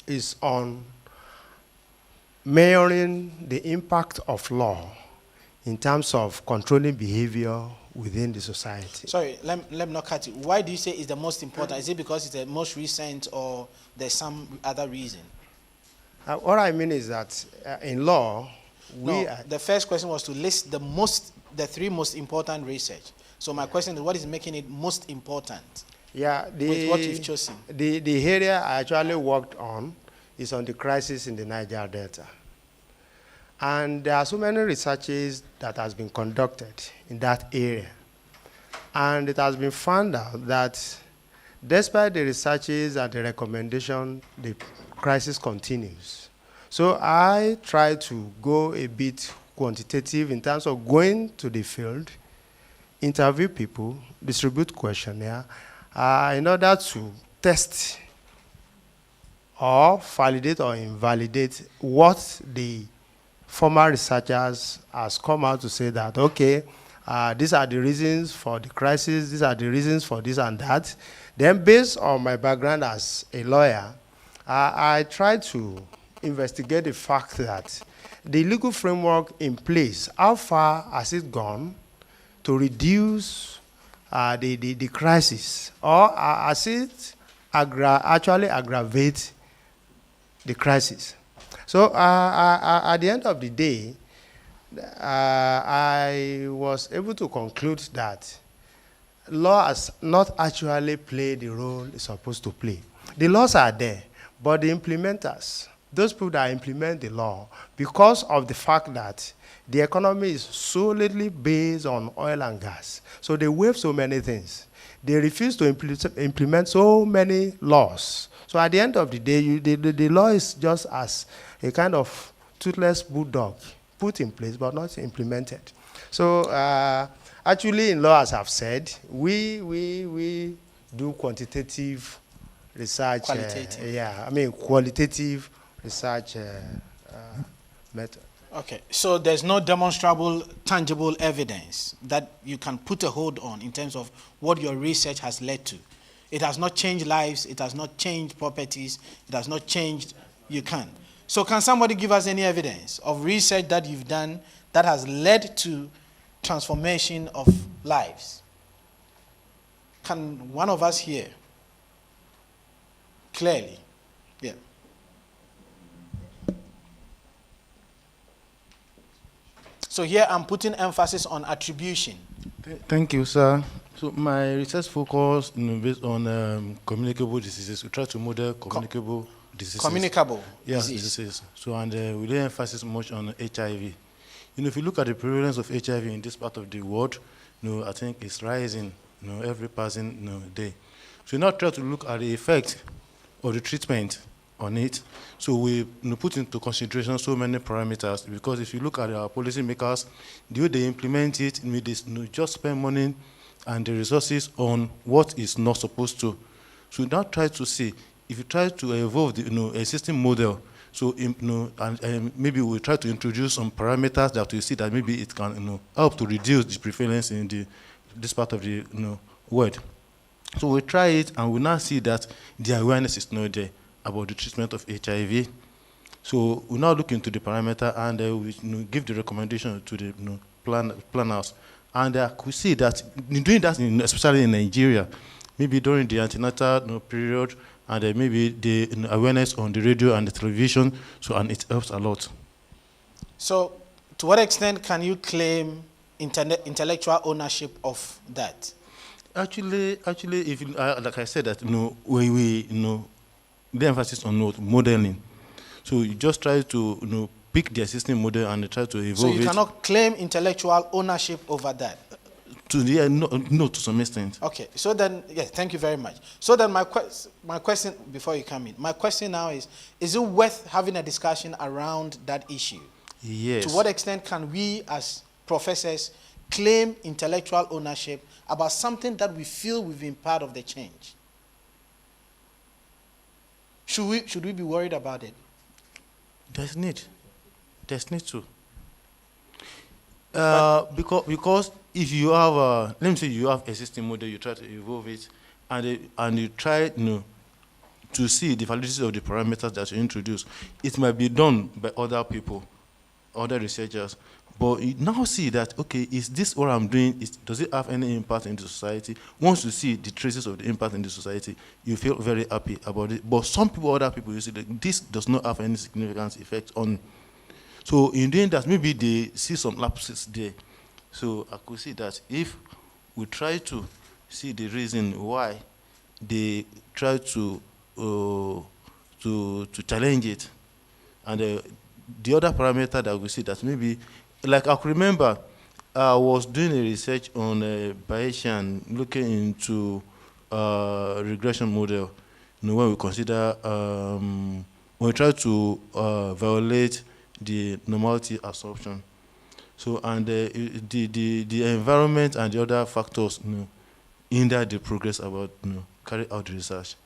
is on measuring the impact of law in terms of controlling behavior within the society.
Sorry, let me not cut you. Why do you say it's the most important? Is it because it's the most recent or there's some other reason?
What I mean is that in law,
the first question was to list the three most important research. So my question is, what is making it most important?
Yeah,
with what you've chosen.
The area I actually worked on is on the crisis in the Niger Delta. And there are so many researches that has been conducted in that area. And it has been found out that despite the researches and the recommendation, the crisis continues. So I try to go a bit quantitative in terms of going to the field, interview people, distribute questionnaire, in order to test or validate or invalidate what the former researchers has come out to say that, okay, these are the reasons for the crisis, these are the reasons for this and that. Then based on my background as a lawyer, I try to investigate the fact that the legal framework in place, how far has it gone to reduce the crisis, or has it actually aggravate the crisis? So at the end of the day, I was able to conclude that law has not actually played the role it's supposed to play. The laws are there, but the implementers, those people that implement the law, because of the fact that the economy is solidly based on oil and gas, so they waive so many things. They refuse to implement so many laws. So at the end of the day, the law is just as a kind of toothless bulldog put in place but not implemented. So actually in law, as I've said, we do quantitative research. Qualitative research method.
Okay, so there's no demonstrable, tangible evidence that you can put a hold on in terms of what your research has led to. It has not changed lives, it has not changed properties, it has not changed, you can. So can somebody give us any evidence of research that you've done that has led to transformation of lives? Can one of us here? Clearly. Yeah. So here I'm putting emphasis on attribution.
Thank you, sir. So my research focus based on communicable diseases. We try to model communicable diseases.
Communicable
diseases. So and we don't emphasize much on HIV. If you look at the prevalence of HIV in this part of the world, I think it's rising, every passing day. So we now try to look at the effect of the treatment on it. So we put into consideration so many parameters, because if you look at our policymakers, the way they implement it, they just spend money and the resources on what is not supposed to. So we now try to see, if you try to evolve the existing model, So, and maybe we'll try to introduce some parameters that we see that maybe it can, help to reduce the prevalence in this part of the, world. So we try it, and we now see that the awareness is not there about the treatment of HIV. So we now look into the parameter, and we give the recommendation to the planners. And we see that in doing that, especially in Nigeria, maybe during the antenatal period, and maybe the awareness on the radio and the television, so, and it helps a lot.
So to what extent can you claim intellectual ownership of that?
Actually, if like I said, that we the emphasis on modeling. So you just try to pick the existing model and try to evolve it.
So you cannot claim intellectual ownership over that.
No, to some extent.
Okay. So then, yes, thank you very much. So then, my question before you come in, my question now is it worth having a discussion around that issue?
Yes.
To what extent can we, as professors, claim intellectual ownership about something that we feel we've been part of the change? Should we be worried about it?
There's need to. Because if you have let me say you have a system model, you try to evolve it, and you try to see the validity of the parameters that you introduce. It might be done by other people, other researchers. But you now see that, okay, is this what I'm doing? Does it have any impact in the society? Once you see the traces of the impact in the society, you feel very happy about it. But some people, other people, you see that this does not have any significant effect on. So in doing that, maybe they see some lapses there. So I could see that if we try to see the reason why they try to challenge it, and the other parameter that we see that maybe, like I could remember, I was doing a research on Bayesian, looking into regression model. When we consider, when we try to violate the normality assumption. So, and the environment and the other factors, hinder the progress about carry out the research.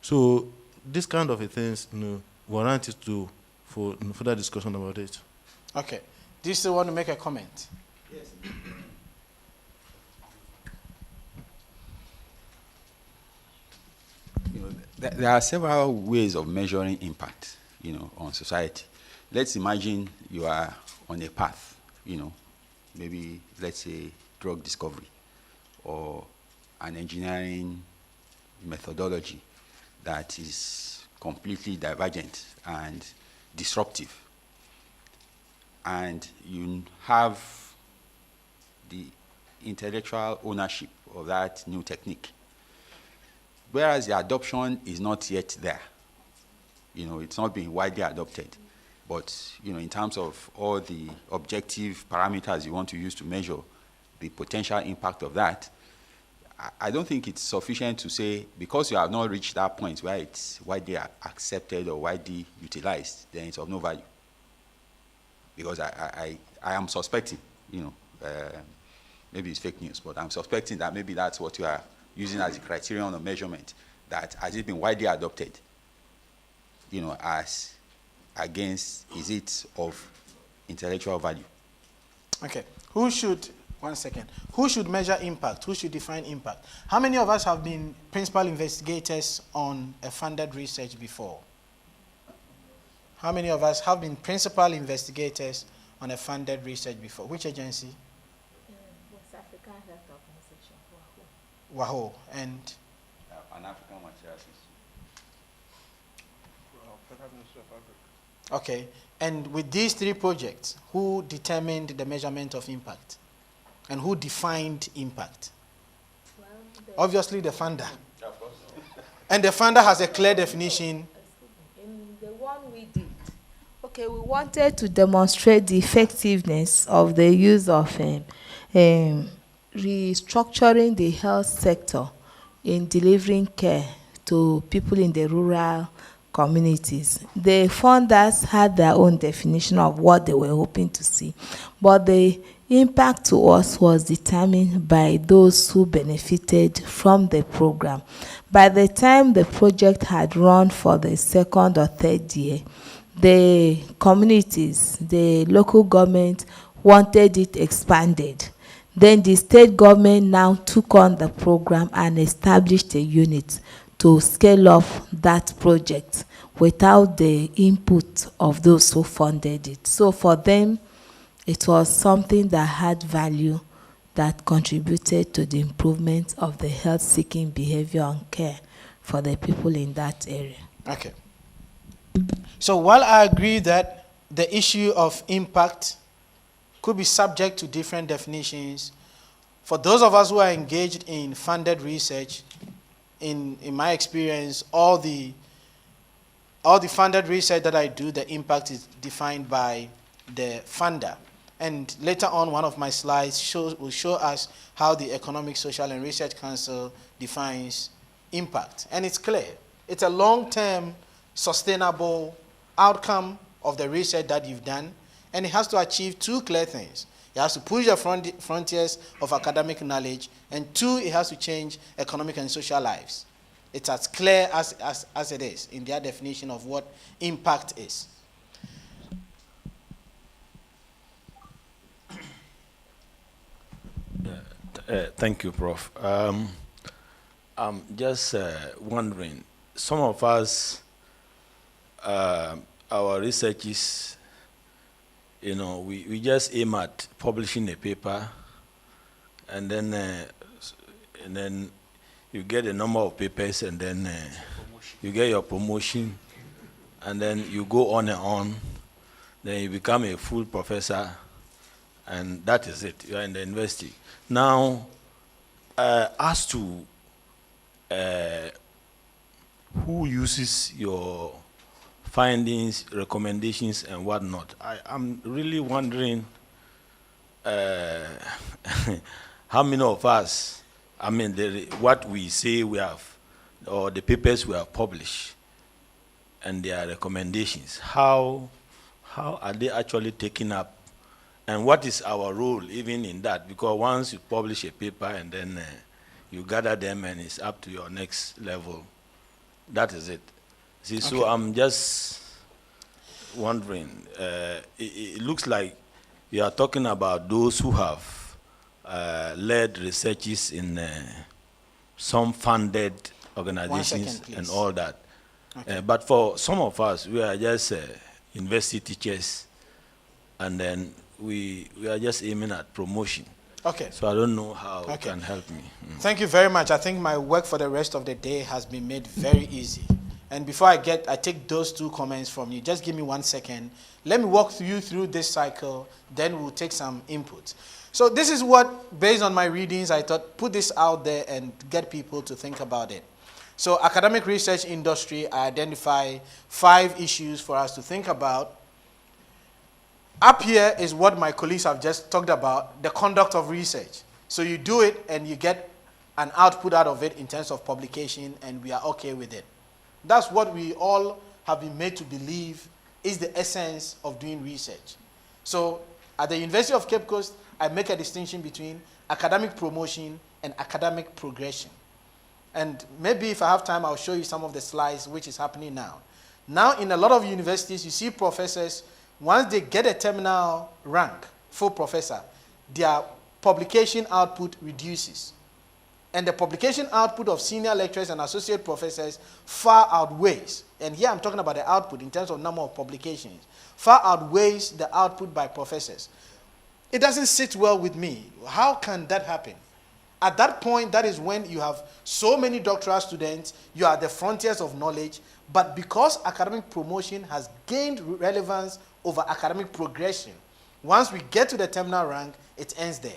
So, this kind of things, warranted for further discussion about it.
Okay. Do you still want to make a comment?
Yes. There are several ways of measuring impact, on society. Let's imagine you are on a path, maybe let's say drug discovery or an engineering methodology that is completely divergent and disruptive. And you have the intellectual ownership of that new technique, whereas the adoption is not yet there. It's not being widely adopted. But, in terms of all the objective parameters you want to use to measure the potential impact of that, I don't think it's sufficient to say, because you have not reached that point where it's widely accepted or widely utilized, then it's of no value. Because I am suspecting, maybe it's fake news, but I'm suspecting that maybe that's what you are using as a criterion of measurement, that has it been widely adopted, as against, is it of intellectual value?
Okay. Who should measure impact? Who should define impact? How many of us have been principal investigators on a funded research before? How many of us have been principal investigators on a funded research before? Which agency?
West African Health Organization,
WAHO. And?
Pan-African Materials.
Okay. And with these three projects, who determined the measurement of impact? And who defined impact?
Well,
obviously the funder. And the funder has a clear definition.
In the one we did, okay, we wanted to demonstrate the effectiveness of the use of restructuring the health sector in delivering care to people in the rural communities. The funders had their own definition of what they were hoping to see, but the Impact to us was determined by those who benefited from the program. By the time the project had run for the second or third year, the communities, the local government wanted it expanded. Then the state government now took on the program and established a unit to scale up that project without the input of those who funded it. So for them, it was something that had value, that contributed to the improvement of the health-seeking behavior and care for the people in that area.
Okay. So while I agree that the issue of impact could be subject to different definitions, for those of us who are engaged in funded research, in my experience, all the funded research that I do, the impact is defined by the funder. And later on, one of my slides will show us how the Economic, Social, and Research Council defines impact. And it's clear. It's a long-term, sustainable outcome of the research that you've done, and it has to achieve two clear things. It has to push the frontiers of academic knowledge, and two, it has to change economic and social lives. It's as clear as it is in their definition of what impact is.
Thank you, Prof. I'm just wondering, some of us, our researches, you know, we just aim at publishing a paper, and then you get a number of papers, and then you get your promotion, and then you go on and on, then you become a full professor, and that is it. You are in the university. Now, as to who uses your findings, recommendations, and whatnot, I'm really wondering how many of us, I mean, what we say we have, or the papers we have published, and their recommendations, how are they actually taken up? And what is our role even in that? Because once you publish a paper and then you gather them and it's up to your next level, that is it. See, okay. So I'm just wondering, it looks like you are talking about those who have led researches in some funded organizations and all that. Okay. But for some of us, we are just university teachers, and then we are just aiming at promotion.
Okay.
So I don't know how it can help me.
Thank you very much. I think my work for the rest of the day has been made very easy. And before I take those two comments from you, just give me 1 second. Let me walk you through this cycle, then we'll take some input. So this is what, based on my readings, I thought, put this out there and get people to think about it. So academic research industry, I identify 5 issues for us to think about. Up here is what my colleagues have just talked about, the conduct of research. So you do it and you get an output out of it in terms of publication, and we are okay with it. That's what we all have been made to believe is the essence of doing research. So at the University of Cape Coast, I make a distinction between academic promotion and academic progression. And maybe if I have time, I'll show you some of the slides which is happening now. Now in a lot of universities, you see professors, once they get a terminal rank, full professor, their publication output reduces. And the publication output of senior lecturers and associate professors far outweighs, and here I'm talking about the output in terms of number of publications, far outweighs the output by professors. It doesn't sit well with me. How can that happen? At that point, that is when you have so many doctoral students, you are at the frontiers of knowledge, but because academic promotion has gained relevance over academic progression, once we get to the terminal rank, it ends there.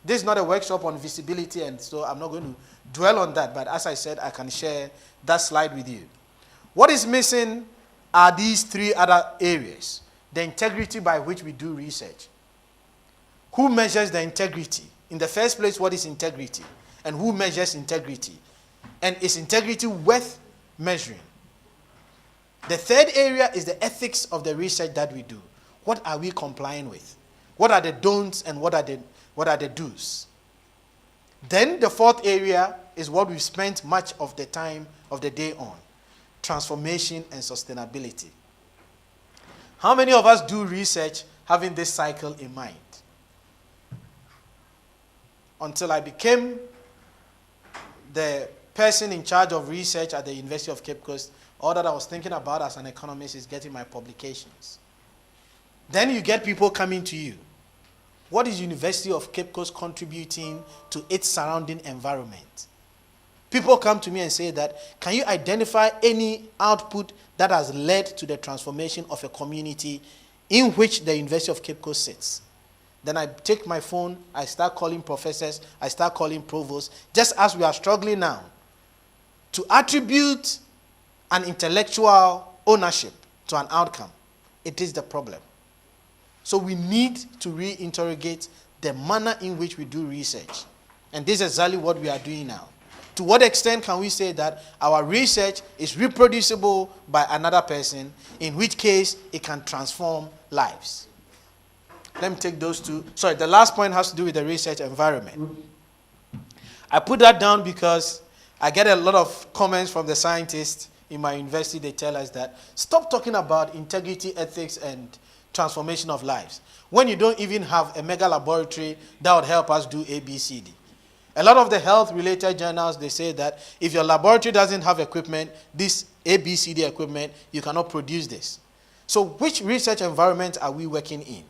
This is not a workshop on visibility, and so I'm not going to dwell on that, but as I said, I can share that slide with you. What is missing are these 3 other areas. The integrity by which we do research. Who measures the integrity? In the first place, what is integrity? And who measures integrity? And is integrity worth measuring? The third area is the ethics of the research that we do. What are we complying with? What are the don'ts and what are the do's? Then the fourth area is what we've spent much of the time of the day on: transformation and sustainability. How many of us do research having this cycle in mind? Until I became the person in charge of research at the University of Cape Coast, all that I was thinking about as an economist is getting my publications. Then you get people coming to you. What is University of Cape Coast contributing to its surrounding environment? People come to me and say that, can you identify any output that has led to the transformation of a community in which the University of Cape Coast sits? Then I take my phone, I start calling professors, I start calling provosts, just as we are struggling now to attribute an intellectual ownership to an outcome. It is the problem. So we need to reinterrogate the manner in which we do research. And this is exactly what we are doing now. To what extent can we say that our research is reproducible by another person, in which case it can transform lives? Let me take those two. Sorry, the last point has to do with the research environment. I put that down because I get a lot of comments from the scientists in my university. They tell us that, stop talking about integrity, ethics, and transformation of lives when you don't even have a mega laboratory that would help us do ABCD. A lot of the health-related journals, they say that if your laboratory doesn't have equipment, this ABCD equipment, you cannot produce this. So which research environment are we working in?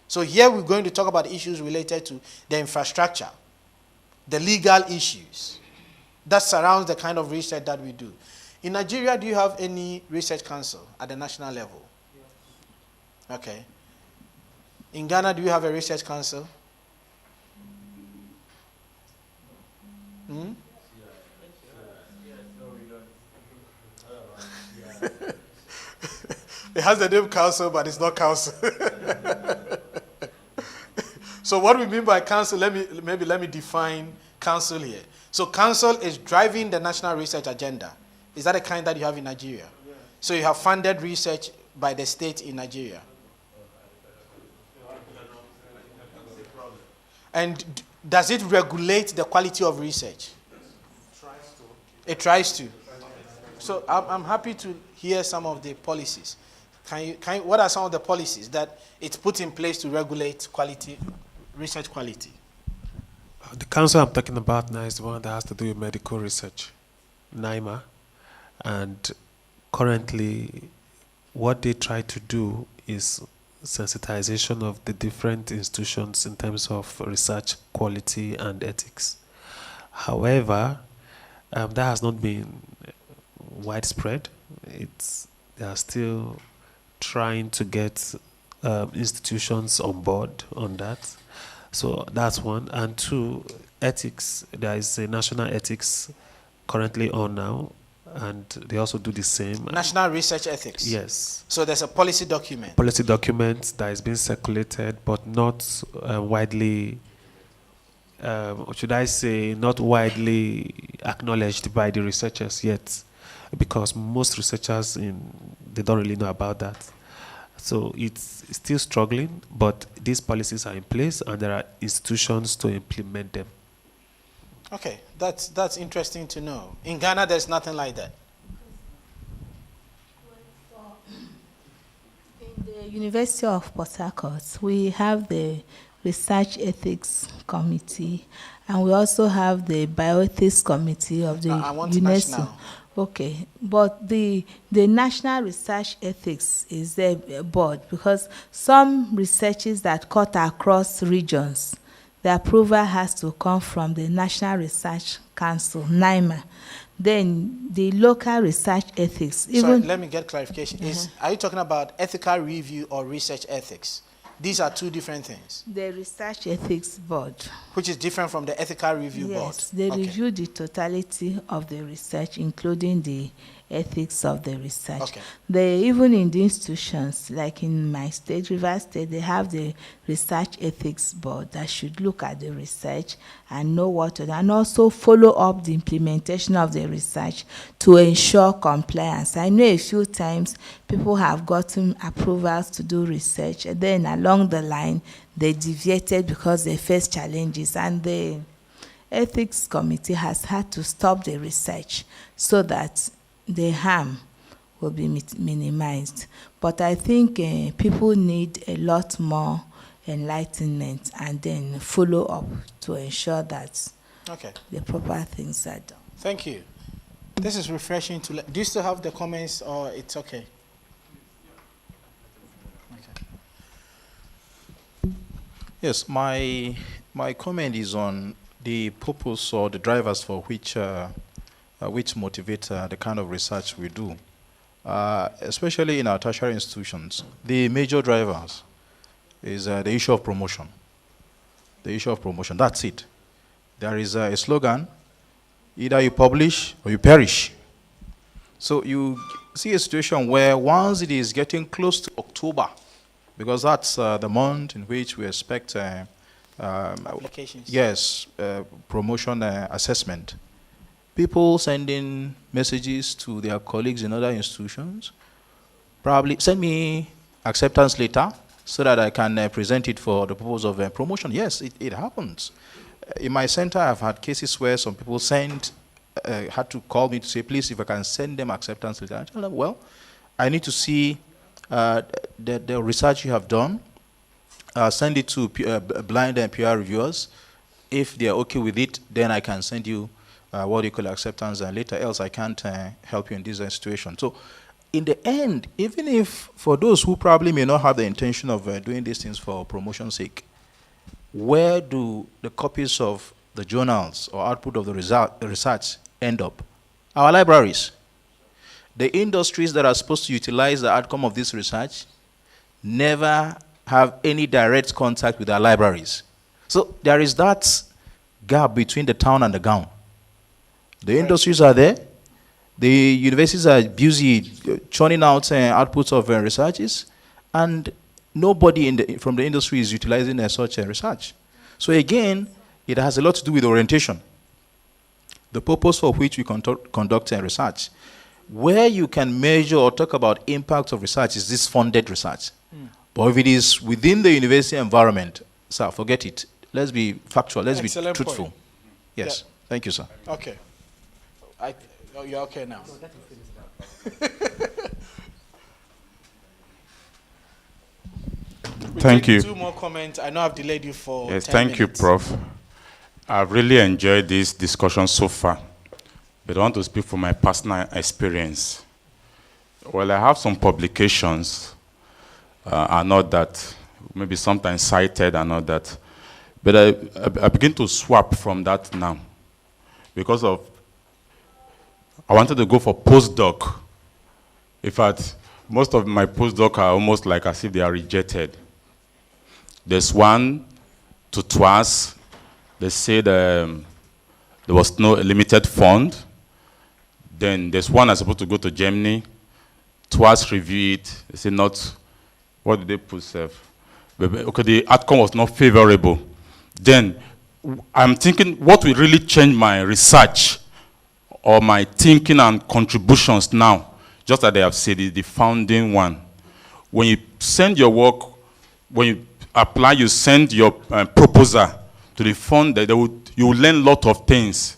So here we're going to talk about issues related to the infrastructure, the legal issues that surrounds the kind of research that we do. In Nigeria, do you have any research council at the national level? Okay. In Ghana, do you have a research council? Hmm? It has the name council, but it's not council. So what we mean by council, let me define council here. So council is driving the national research agenda. Is that the kind that you have in Nigeria? Yeah. So you have funded research by the state in Nigeria. And does it regulate the quality of research? It tries to. So I'm happy to hear some of the policies. What are some of the policies that it's put in place to regulate quality, research quality?
The council I'm talking about now is the one that has to do with medical research, NIMA. And currently, what they try to do is sensitization of the different institutions in terms of research quality and ethics. However, that has not been widespread. They are still trying to get institutions on board on that. So that's one. And two, ethics. There is a national ethics currently on now, and they also do the same.
National research ethics?
Yes.
So there's a policy document?
Policy document that is being circulated, but not widely, should I say, not widely acknowledged by the researchers yet, because most researchers, they don't really know about that. So it's still struggling, but these policies are in place, and there are institutions to implement them.
Okay, that's interesting to know. In Ghana, there's nothing like that.
In the University of Port Harcourt, we have the Research Ethics Committee, and we also have the Bioethics Committee of the UNESCO. National. Okay, but the National Research Ethics is a board, because some researches that cut across regions, the approval has to come from the National Research Council, NIMA. Then the local research ethics.
Sorry, let me get clarification. Are you talking about ethical review or research ethics? These are two different things.
The Research Ethics Board.
Which is different from the Ethical Review Board?
Yes, they review the totality of the research, including the ethics of the research.
Okay.
They, even in the institutions, like in my state, Rivers State, they have the research ethics board that should look at the research and know what to do, and also follow up the implementation of the research to ensure compliance. I know a few times people have gotten approvals to do research, and then along the line, they deviated because they faced challenges, and the ethics committee has had to stop the research so that the harm will be minimized. But I think people need a lot more enlightenment and then follow up to ensure that the proper things are done.
Thank you. This is refreshing to do you still have the comments, or it's okay?
Yes, my comment is on the purpose or the drivers for which motivate the kind of research we do, especially in our tertiary institutions. The major drivers is the issue of promotion. The issue of promotion, that's it. There is a slogan, either you publish or you perish. So you see a situation where once it is getting close to October, because that's the month in which we expect
applications.
Yes, promotion assessment. People sending messages to their colleagues in other institutions, probably send me acceptance letter so that I can present it for the purpose of promotion. Yes, it happens. In my center, I've had cases where some people had to call me to say, please, if I can send them acceptance letter. I tell them, well, I need to see the research you have done. Send it to blind and peer reviewers. If they are okay with it, then I can send you what you call acceptance letter, else I can't help you in this situation. So in the end, even if for those who probably may not have the intention of doing these things for promotion's sake, where do the copies of the journals or output of the research end up? Our libraries. The industries that are supposed to utilize the outcome of this research never have any direct contact with our libraries. So there is that gap between the town and the gown. The industries are there. The universities are busy churning out outputs of researches, and nobody from the industry is utilizing such research. So again, it has a lot to do with orientation. The purpose for which we conduct research. Where you can measure or talk about impact of research is this funded research. But if it is within the university environment, sir, forget it. Let's be factual. Let's be truthful.
Point.
Yes.
Yeah.
Thank you, sir.
Okay. You're okay now.
Thank you.
Two more comments. I know I've delayed you for 10
thank
minutes.
you, Prof. I've really enjoyed this discussion so far, but I want to speak from my personal experience. Well, I have some publications, and not that, maybe sometimes cited and all that, but I begin to swap from that now, because I wanted to go for postdoc. In fact, most of my postdoc are almost like as if they are rejected. There's one to twice. They said there was no limited fund. Then there's one that's supposed to go to Germany. Twice review it. They say not. What did they put, self? Okay, the outcome was not favorable. Then I'm thinking, what will really change my research or my thinking and contributions now? Just as they have said, is the founding one. When you send your work, when you apply, you send your proposal to the fund, you will learn a lot of things.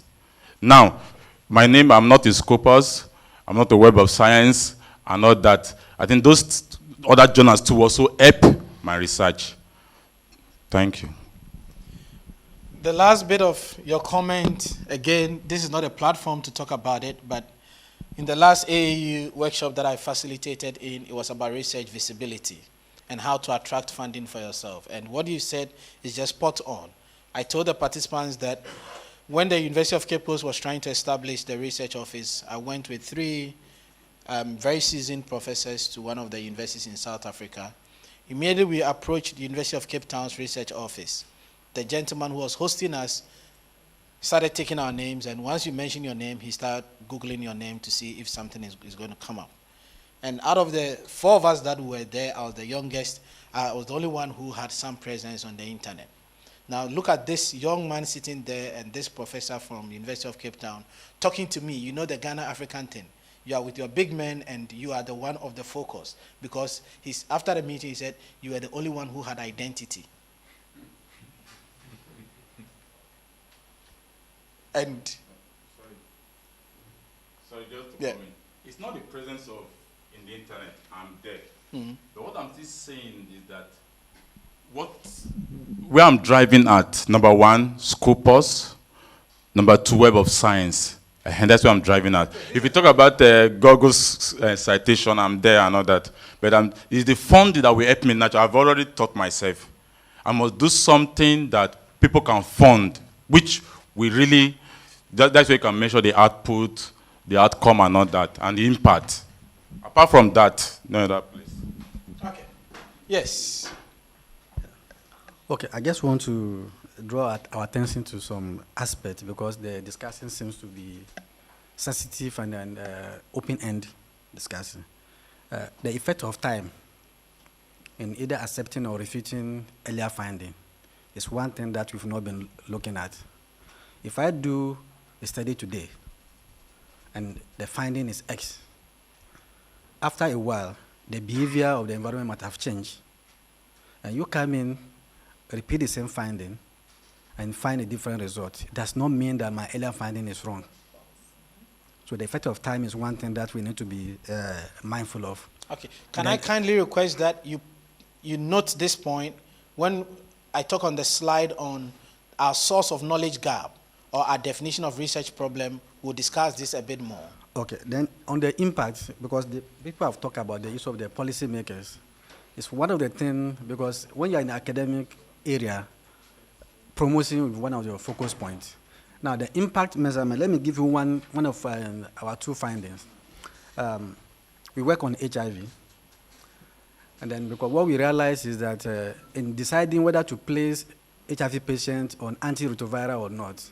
Now, my name, I'm not a Scopus, I'm not a Web of Science, and all that. I think those other journals too also help my research. Thank you.
The last bit of your comment, again, this is not a platform to talk about it, but in the last AAU workshop that I facilitated it was about research visibility and how to attract funding for yourself. And what you said is just spot on. I told the participants that when the University of Cape Coast was trying to establish the research office, I went with 3 very seasoned professors to one of the universities in South Africa. Immediately we approached the University of Cape Town's research office. The gentleman who was hosting us started taking our names, and once you mention your name, he started Googling your name to see if something is going to come up. And out of the 4 of us that were there, I was the youngest. I was the only one who had some presence on the internet. Now look at this young man sitting there and this professor from University of Cape Town talking to me. You know the Ghana African thing. You are with your big men and you are the one of the focus, because after the meeting he said you were the only one who had identity. And
sorry, just to comment. It's not the presence of in the internet. I'm there. But what I'm still saying is that where I'm driving at, number 1, Scopus, number 2, Web of Science. And that's where I'm driving at. If you talk about Google's citation, I'm there and all that. But it's the fund that will help me naturally. I've already taught myself. I must do something that people can fund, which we really, that's where you can measure the output, the outcome and all that, and the impact. Apart from that, no other place.
Okay. Yes.
Okay, I just want to draw our attention to some aspects, because the discussion seems to be sensitive and open-end discussion. The effect of time in either accepting or refuting earlier finding is one thing that we've not been looking at. If I do a study today and the finding is X, after a while, the behavior of the environment might have changed. And you come in, repeat the same finding, and find a different result. It does not mean that my earlier finding is wrong. So the effect of time is one thing that we need to be mindful of.
Okay. Can I kindly request that you note this point when I talk on the slide on our source of knowledge gap or our definition of research problem, we'll discuss this a bit more.
Okay, then on the impact, because the people have talked about the use of the policymakers, it's one of the things, because when you're in the academic area, promotion is one of your focus points. Now, the impact measurement, let me give you one of our 2 findings. We work on HIV, and then because what we realize is that in deciding whether to place HIV patients on antiretroviral or not,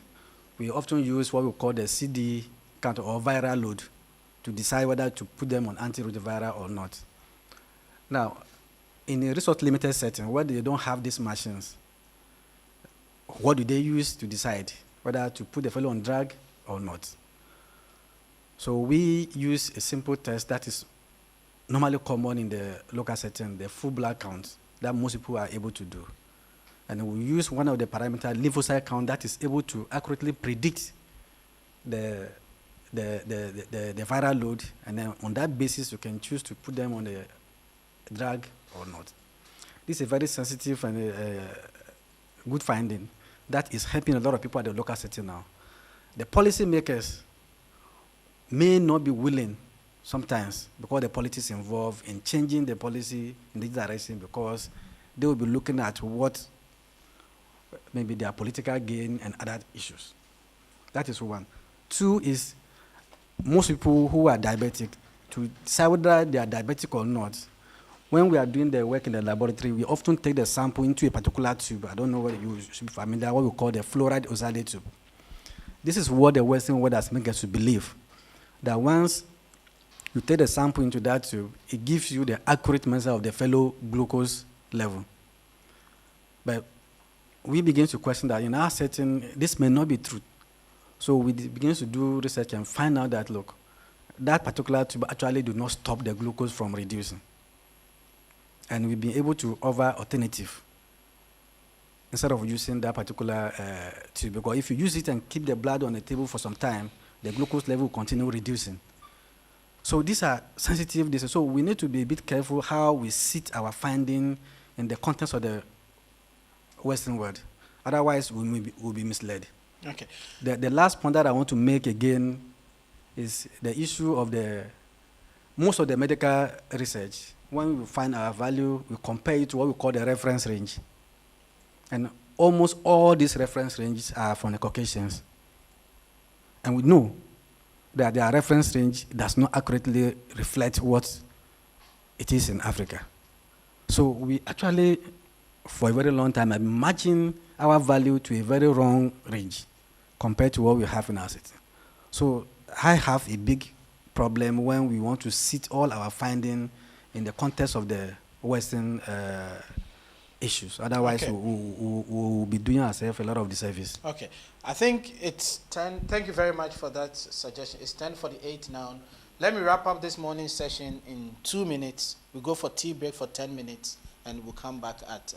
we often use what we call the CD count or viral load to decide whether to put them on antiretroviral or not. Now, in a resource-limited setting where they don't have these machines, what do they use to decide whether to put the fellow on drug or not? So we use a simple test that is normally common in the local setting, the full blood count that most people are able to do. And we use one of the parameters, lymphocyte count, that is able to accurately predict the viral load, and then on that basis you can choose to put them on the drug or not. This is a very sensitive and good finding that is helping a lot of people at the local setting now. The policymakers may not be willing sometimes, because the politics involved, in changing the policy in this direction, because they will be looking at what maybe their political gain and other issues. That is one. 2 is most people who are diabetic, to decide whether they are diabetic or not, when we are doing the work in the laboratory, we often take the sample into a particular tube. I don't know whether you should be familiar, what we call the fluoride oxalate tube. This is what the Western world has made us to believe, that once you take the sample into that tube, it gives you the accurate measure of the fellow glucose level. But we begin to question that in our setting, this may not be true. So we begin to do research and find out that, look, that particular tube actually do not stop the glucose from reducing. And we've been able to offer alternative instead of using that particular tube. Because if you use it and keep the blood on the table for some time, the glucose level will continue reducing. So these are sensitive diseases. So we need to be a bit careful how we sit our finding in the context of the Western world. Otherwise, we'll be misled.
Okay.
The last point that I want to make again is the issue of most of the medical research. When we find our value, we compare it to what we call the reference range. And almost all these reference ranges are from the Caucasians. And we know that their reference range does not accurately reflect what it is in Africa. So we actually, for a very long time, have been matching our value to a very wrong range. compared to what we have in our city. So I have a big problem when we want to sit all our findings in the context of the Western issues. Otherwise,
Okay.
we will be doing ourselves a lot of disservice.
Okay, I think it's 10. Thank you very much for that suggestion. It's 10:48 now. Let me wrap up this morning session in 2 minutes. We go for tea break for 10 minutes, and we'll come back at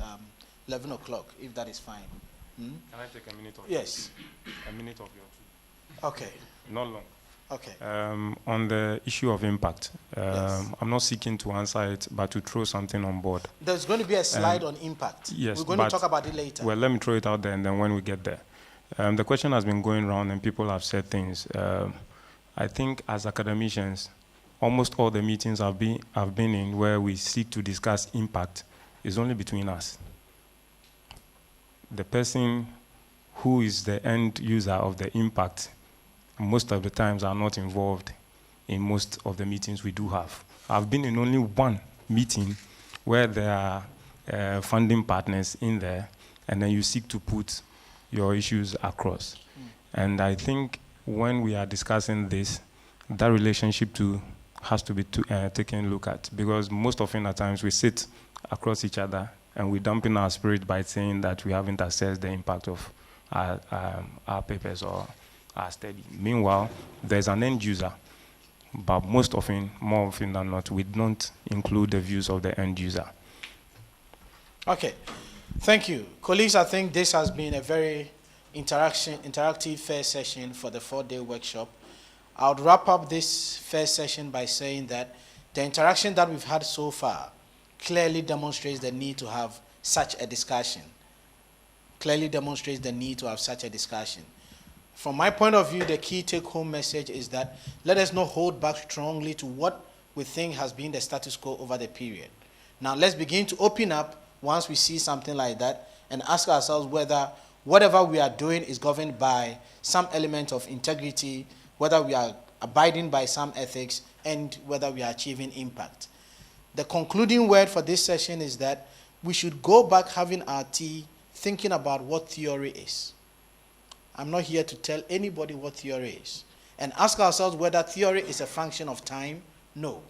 11 o'clock, if that is fine.
Can I take a minute of
Yes.
A minute of your two?
Okay.
Not long.
Okay.
On the issue of impact,
Yes.
I'm not seeking to answer it, but to throw something on board.
There's going to be a slide on impact.
Yes,
We're going to
but-
talk about it later.
Well, let me throw it out there, and then when we get there. The question has been going around, and people have said things. I think as academicians, almost all the meetings I've been in where we seek to discuss impact is only between us. The person who is the end user of the impact, most of the times are not involved in most of the meetings we do have. I've been in only one meeting where there are funding partners in there, and then you seek to put your issues across. And I think when we are discussing this, that relationship too has to be taken a look at, because most often at times we sit across each other and we dump in our spirit by saying that we haven't assessed the impact of our papers or our study. Meanwhile, there's an end user, but most often, more often than not, we don't include the views of the end user.
Okay, thank you. Colleagues, I think this has been a very interactive first session for the 4-day workshop. I would wrap up this first session by saying that the interaction that we've had so far clearly demonstrates the need to have such a discussion. Clearly demonstrates the need to have such a discussion. From my point of view, the key take-home message is that let us not hold back strongly to what we think has been the status quo over the period. Now let's begin to open up once we see something like that and ask ourselves whether whatever we are doing is governed by some element of integrity, whether we are abiding by some ethics, and whether we are achieving impact. The concluding word for this session is that we should go back having our tea, thinking about what theory is. I'm not here to tell anybody what theory is. And ask ourselves whether theory is a function of time. No.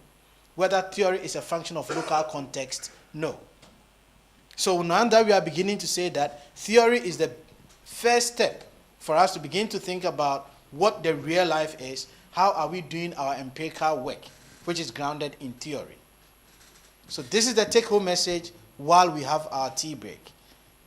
Whether theory is a function of local context. No. So now that we are beginning to say that theory is the first step for us to begin to think about what the real life is, how are we doing our empirical work, which is grounded in theory. So this is the take-home message while we have our tea break.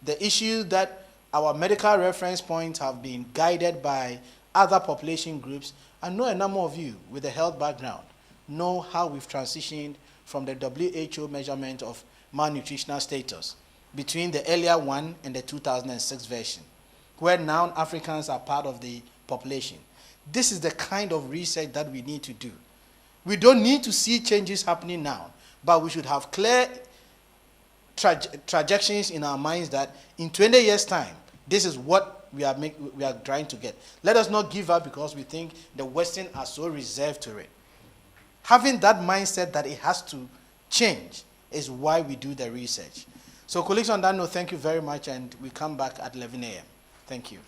The issue that our medical reference points have been guided by other population groups. I know a number of you with a health background know how we've transitioned from the WHO measurement of malnutritional status between the earlier one and the 2006 version, where now Africans are part of the population. This is the kind of research that we need to do. We don't need to see changes happening now, but we should have clear trajectories in our minds that in 20 years' time, this is what we are trying to get. Let us not give up because we think the Western are so reserved to it. Having that mindset that it has to change is why we do the research. So colleagues, on that note, thank you very much, and we come back at 11 a.m. Thank you.